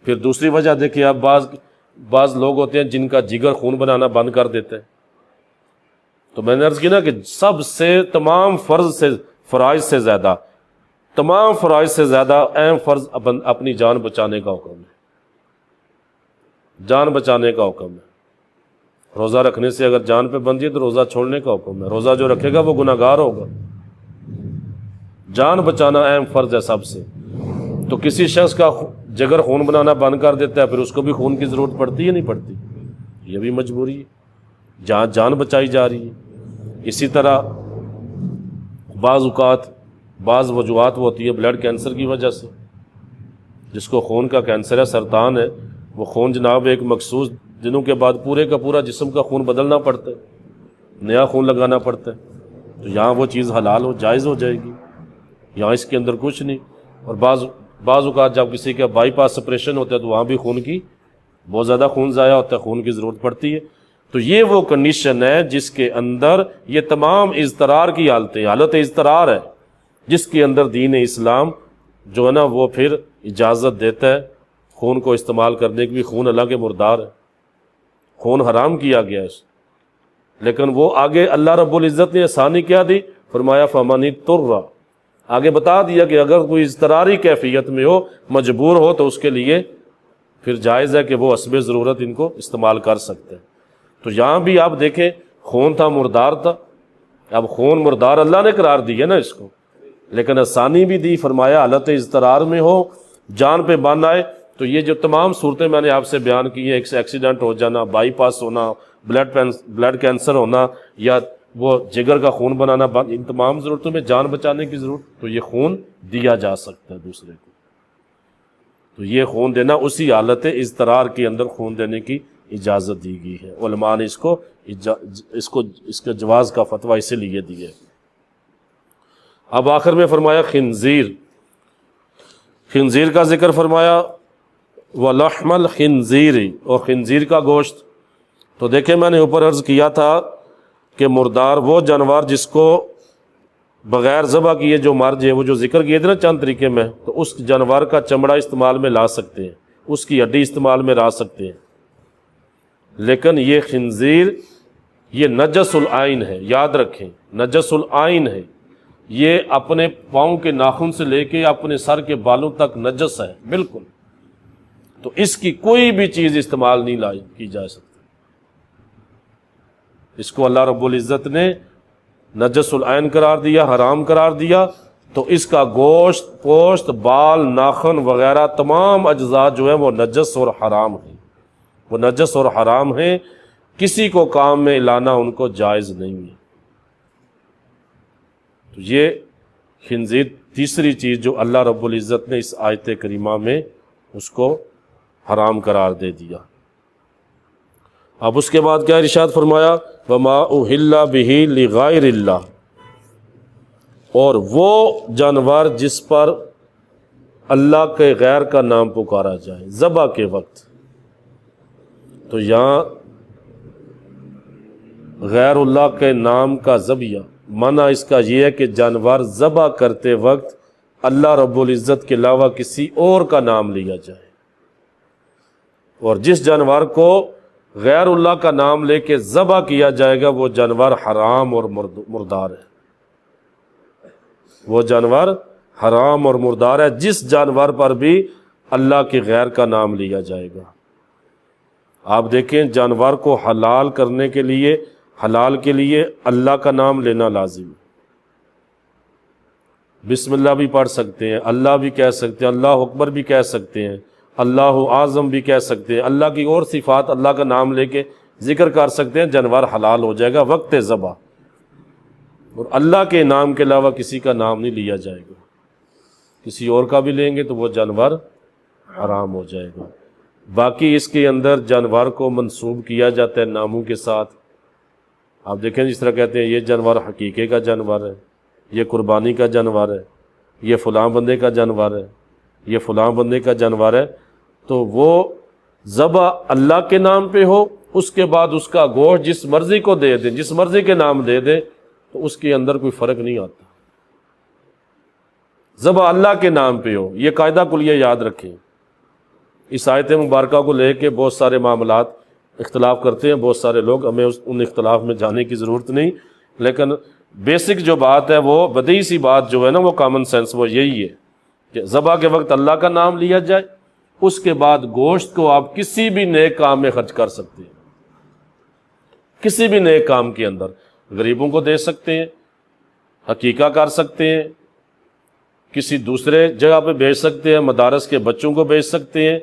پھر دوسری وجہ دیکھیں، آپ بعض لوگ ہوتے ہیں جن کا جگر خون بنانا بند کر دیتا ہے۔ تو میں نے عرض کی نا کہ سب سے تمام فرائض سے زیادہ اہم فرض اپنی جان بچانے کا حکم ہے۔ جان بچانے کا حکم ہے۔ روزہ رکھنے سے اگر جان پہ بندھی ہے تو روزہ چھوڑنے کا حکم ہے۔ روزہ جو رکھے گا وہ گناہ گار ہوگا۔ جان بچانا اہم فرض ہے سب سے۔ تو کسی شخص کا جگر خون بنانا بند کر دیتا ہے، پھر اس کو بھی خون کی ضرورت پڑتی ہے نہیں پڑتی؟ یہ بھی مجبوری ہے، جہاں جان بچائی جا رہی ہے۔ اسی طرح بعض اوقات بعض وجوہات ہوتی ہے بلڈ کینسر کی وجہ سے، جس کو خون کا کینسر ہے، سرطان ہے، وہ خون جناب ایک مخصوص دنوں کے بعد پورے کا پورا جسم کا خون بدلنا پڑتا ہے، نیا خون لگانا پڑتا ہے۔ تو یہاں وہ چیز حلال جائز ہو جائے گی، یہاں اس کے اندر کچھ نہیں۔ اور بعض اوقات جب کسی کا بائی پاس آپریشن ہوتا ہے تو وہاں بھی خون کی بہت زیادہ خون ضائع ہوتا ہے، خون کی ضرورت پڑتی ہے۔ تو یہ وہ کنڈیشن ہے جس کے اندر یہ تمام اضطرار کی حالت اضطرار ہے، جس کے اندر دین اسلام جو ہے نا وہ پھر اجازت دیتا ہے خون کو استعمال کرنے کی بھی۔ خون اللہ کے مردار ہے، خون حرام کیا گیا ہے، لیکن وہ آگے اللہ رب العزت نے آسانی کیا دی، فرمایا فمن اضطر، آگے بتا دیا کہ اگر کوئی اضطراری کیفیت میں ہو، مجبور ہو، تو اس کے لیے پھر جائز ہے کہ وہ حسب ضرورت ان کو استعمال کر سکتے ہیں۔ تو یہاں بھی آپ دیکھیں خون تھا، مردار تھا، اب خون مردار اللہ نے قرار دیا نا اس کو، لیکن آسانی بھی دی، فرمایا حالت اضطرار میں ہو، جان پہ بن آئے۔ تو یہ جو تمام صورتیں میں نے آپ سے بیان کی ہیں، ایک ایکسیڈنٹ ہو جانا، بائی پاس ہونا، بلڈ کینسر ہونا، یا وہ جگر کا خون بنانا بند، ان تمام ضرورتوں میں جان بچانے کی ضرورت، تو یہ خون دیا جا سکتا ہے دوسرے کو۔ تو یہ خون دینا اسی حالت اضطرار کے اندر خون دینے کی اجازت دی گئی ہے۔ علماء نے اس کے جواز کا فتویٰ اسی لیے دیا ہے۔ اب آخر میں فرمایا خنزیر کا ذکر فرمایا، وَلَحْمَ الْخِنزِيرِ، اور خنزیر کا گوشت۔ تو دیکھیں میں نے اوپر عرض کیا تھا کہ مردار وہ جانور جس کو بغیر ذبح کیے جو مر جائے، وہ جو ذکر کیے تھے نا چند طریقے میں، تو اس جانور کا چمڑا استعمال میں لا سکتے ہیں، اس کی ہڈی استعمال میں لا سکتے ہیں، لیکن یہ خنزیر یہ نجس العین ہے، یاد رکھیں نجس العین ہے، یہ اپنے پاؤں کے ناخن سے لے کے اپنے سر کے بالوں تک نجس ہے بالکل۔ تو اس کی کوئی بھی چیز استعمال نہیں کی جا سکتی، اس کو اللہ رب العزت نے نجس العین قرار دیا، حرام قرار دیا۔ تو اس کا گوشت، پوشت، بال، ناخن وغیرہ تمام اجزاء جو ہیں وہ نجس اور حرام ہیں، وہ نجس اور حرام ہیں، کسی کو کام میں لانا ان کو جائز نہیں ہے۔ تو یہ خنزیر تیسری چیز جو اللہ رب العزت نے اس آیت کریمہ میں اس کو حرام قرار دے دیا۔ اب اس کے بعد کیا ارشاد فرمایا، وَمَا أُحِلَّ بِهِ لِغَيْرِ اللَّهِ، اور وہ جانور جس پر اللہ کے غیر کا نام پکارا جائے ذبح کے وقت۔ تو یہاں غیر اللہ کے نام کا ذبیہ منع اس کا یہ ہے کہ جانور ذبح کرتے وقت اللہ رب العزت کے علاوہ کسی اور کا نام لیا جائے، اور جس جانور کو غیر اللہ کا نام لے کے ذبح کیا جائے گا وہ جانور حرام اور مردار ہے، وہ جانور حرام اور مردار ہے، جس جانور پر بھی اللہ کے غیر کا نام لیا جائے گا۔ آپ دیکھیں جانور کو حلال کرنے کے لیے حلال کے لیے اللہ کا نام لینا لازم ہے۔ بسم اللہ بھی پڑھ سکتے ہیں، اللہ بھی کہہ سکتے ہیں، اللہ اکبر بھی کہہ سکتے ہیں، اللہ اعظم بھی کہہ سکتے ہیں، اللہ کی اور صفات اللہ کا نام لے کے ذکر کر سکتے ہیں، جانور حلال ہو جائے گا وقت ذبح۔ اور اللہ کے نام کے علاوہ کسی کا نام نہیں لیا جائے گا، کسی اور کا بھی لیں گے تو وہ جانور حرام ہو جائے گا۔ باقی اس کے اندر جانور کو منسوب کیا جاتا ہے ناموں کے ساتھ۔ آپ دیکھیں جس طرح کہتے ہیں یہ جانور حقیقے کا جانور ہے، یہ قربانی کا جانور ہے، یہ فلاں بندے کا جانور ہے، یہ فلاں بندے کا جانور ہے، تو وہ ذبح اللہ کے نام پہ ہو، اس کے بعد اس کا گوشت جس مرضی کو دے دیں، جس مرضی کے نام دے دیں، تو اس کے اندر کوئی فرق نہیں آتا۔ ذبح اللہ کے نام پہ ہو، یہ قاعدہ کلیہ یاد رکھیں۔ اس آیت مبارکہ کو لے کے بہت سارے معاملات اختلاف کرتے ہیں بہت سارے لوگ، ہمیں ان اختلاف میں جانے کی ضرورت نہیں، لیکن بیسک جو بات ہے وہ بدیہی سی بات جو ہے نا، وہ کامن سینس وہ یہی ہے کہ ذبح کے وقت اللہ کا نام لیا جائے، اس کے بعد گوشت کو آپ کسی بھی نیک کام میں خرچ کر سکتے ہیں، کسی بھی نیک کام کے اندر غریبوں کو دے سکتے ہیں، عقیقہ کر سکتے ہیں، کسی دوسرے جگہ پہ بیچ سکتے ہیں، مدارس کے بچوں کو بیچ سکتے ہیں،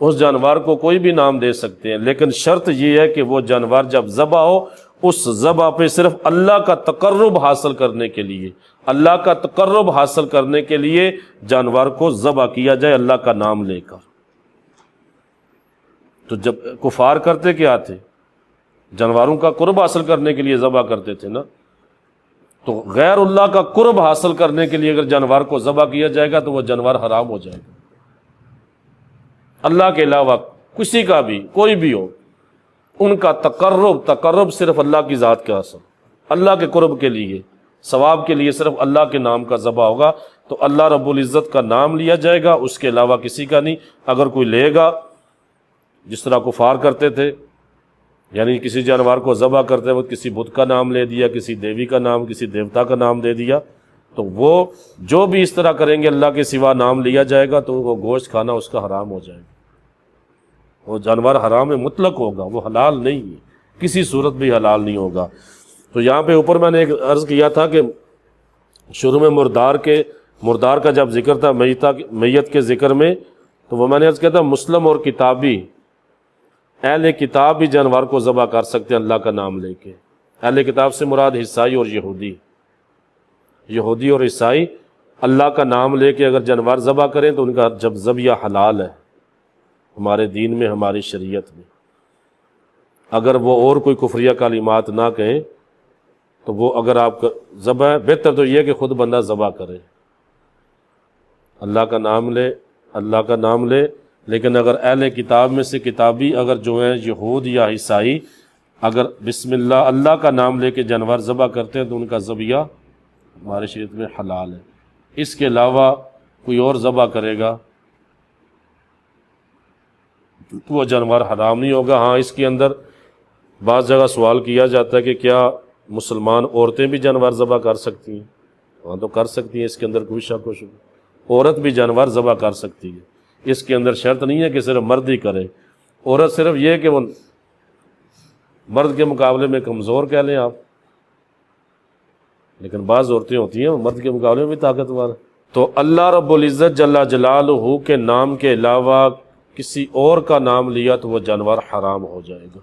اس جانور کو کوئی بھی نام دے سکتے ہیں، لیکن شرط یہ ہے کہ وہ جانور جب ذبح ہو، اس ذبح پہ صرف اللہ کا تقرب حاصل کرنے کے لیے، اللہ کا تقرب حاصل کرنے کے لیے جانور کو ذبح کیا جائے اللہ کا نام لے کر۔ تو جب کفار کرتے کیا تھے؟ جانوروں کا قرب حاصل کرنے کے لیے ذبح کرتے تھے نا، تو غیر اللہ کا قرب حاصل کرنے کے لیے اگر جانور کو ذبح کیا جائے گا تو وہ جانور حرام ہو جائے گا۔ اللہ کے علاوہ کسی کا بھی کوئی بھی ہو، ان کا تقرب صرف اللہ کی ذات کا حاصل، اللہ کے قرب کے لیے، ثواب کے لیے صرف اللہ کے نام کا ذبح ہوگا، تو اللہ رب العزت کا نام لیا جائے گا، اس کے علاوہ کسی کا نہیں۔ اگر کوئی لے گا جس طرح کفار کرتے تھے، یعنی کسی جانور کو ذبح کرتے وقت کسی بت کا نام لے دیا، کسی دیوی کا نام، کسی دیوتا کا نام دے دیا، تو وہ جو بھی اس طرح کریں گے اللہ کے سوا نام لیا جائے گا تو وہ گوشت کھانا اس کا حرام ہو جائے گا، وہ جانور حرام مطلق ہوگا، وہ حلال نہیں ہے، کسی صورت بھی حلال نہیں ہوگا۔ تو یہاں پہ اوپر میں نے ایک عرض کیا تھا کہ شروع میں مردار کا جب ذکر تھا میت کے ذکر میں، تو وہ میں نے عرض کیا تھا مسلم اور کتابی، اہل کتاب بھی جانور کو ذبح کر سکتے ہیں اللہ کا نام لے کے۔ اہل کتاب سے مراد عیسائی اور یہودی اور عیسائی اللہ کا نام لے کے اگر جانور ذبح کریں تو ان کا جب ذبیحہ حلال ہے ہمارے دین میں، ہماری شریعت میں۔ اگر وہ اور کوئی کفریہ کلمات نہ کہیں تو وہ اگر آپ کا ذبح، بہتر تو یہ کہ خود بندہ ذبح کرے، اللہ کا نام لے۔ لیکن اگر اہل کتاب میں سے کتابی اگر جو ہیں یہود یا عیسائی اگر بسم اللہ کا نام لے کے جانور ذبح کرتے ہیں تو ان کا ذبیحہ ہمارے شریعت میں حلال ہے۔ اس کے علاوہ کوئی اور ذبح کرے گا تو وہ جانور حرام نہیں ہوگا۔ ہاں، اس کے اندر بعض جگہ سوال کیا جاتا ہے کہ کیا مسلمان عورتیں بھی جانور ذبح کر سکتی ہیں؟ ہاں، تو کر سکتی ہیں، اس کے اندر کوئی شک و شبہ، عورت بھی جانور ذبح کر سکتی ہے، اس کے اندر شرط نہیں ہے کہ صرف مرد ہی کرے۔ عورت صرف یہ کہ وہ مرد کے مقابلے میں کمزور کہہ لیں آپ، لیکن بعض عورتیں ہوتی ہیں مرد کے مقابلے میں بھی طاقتور۔ تو اللہ رب العزت جل جلالہ کے نام کے علاوہ کسی اور کا نام لیا تو وہ جانور حرام ہو جائے گا،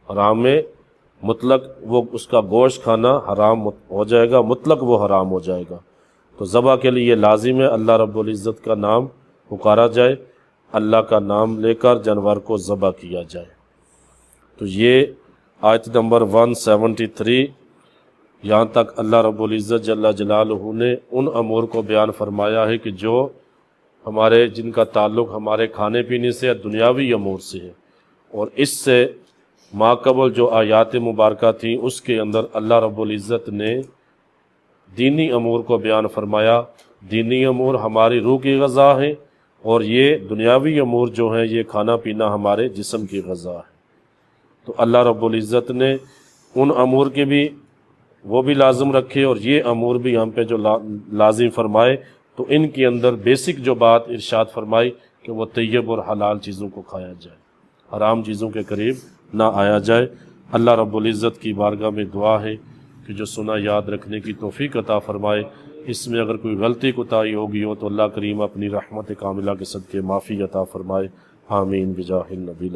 حرام میں مطلق، وہ اس کا گوشت کھانا حرام ہو جائے گا، مطلق وہ حرام ہو جائے گا۔ تو ذبح کے لیے لازم ہے اللہ رب العزت کا نام پکارا جائے، اللہ کا نام لے کر جانور کو ذبح کیا جائے۔ تو یہ آیت نمبر 173 یہاں تک اللہ رب العزت جل جلالہ نے ان امور کو بیان فرمایا ہے کہ جو جن کا تعلق ہمارے کھانے پینے سے دنیاوی امور سے ہے، اور اس سے ماقبل جو آیات مبارکہ تھیں اس کے اندر اللہ رب العزت نے دینی امور کو بیان فرمایا۔ دینی امور ہماری روح کی غذا ہیں، اور یہ دنیاوی امور جو ہیں یہ کھانا پینا ہمارے جسم کی غذا ہے۔ تو اللہ رب العزت نے ان امور کے بھی وہ بھی لازم رکھے، اور یہ امور بھی ہم پہ جو لازم فرمائے، تو ان کے اندر بیسک جو بات ارشاد فرمائی کہ وہ طیب اور حلال چیزوں کو کھایا جائے، حرام چیزوں کے قریب نہ آیا جائے۔ اللہ رب العزت کی بارگاہ میں دعا ہے کہ جو سنا یاد رکھنے کی توفیق عطا فرمائے، اس میں اگر کوئی غلطی کوتاہی ہوگی ہو تو اللہ کریم اپنی رحمت کاملہ کے صدقے معافی عطا فرمائے، آمین بجاہ النبی۔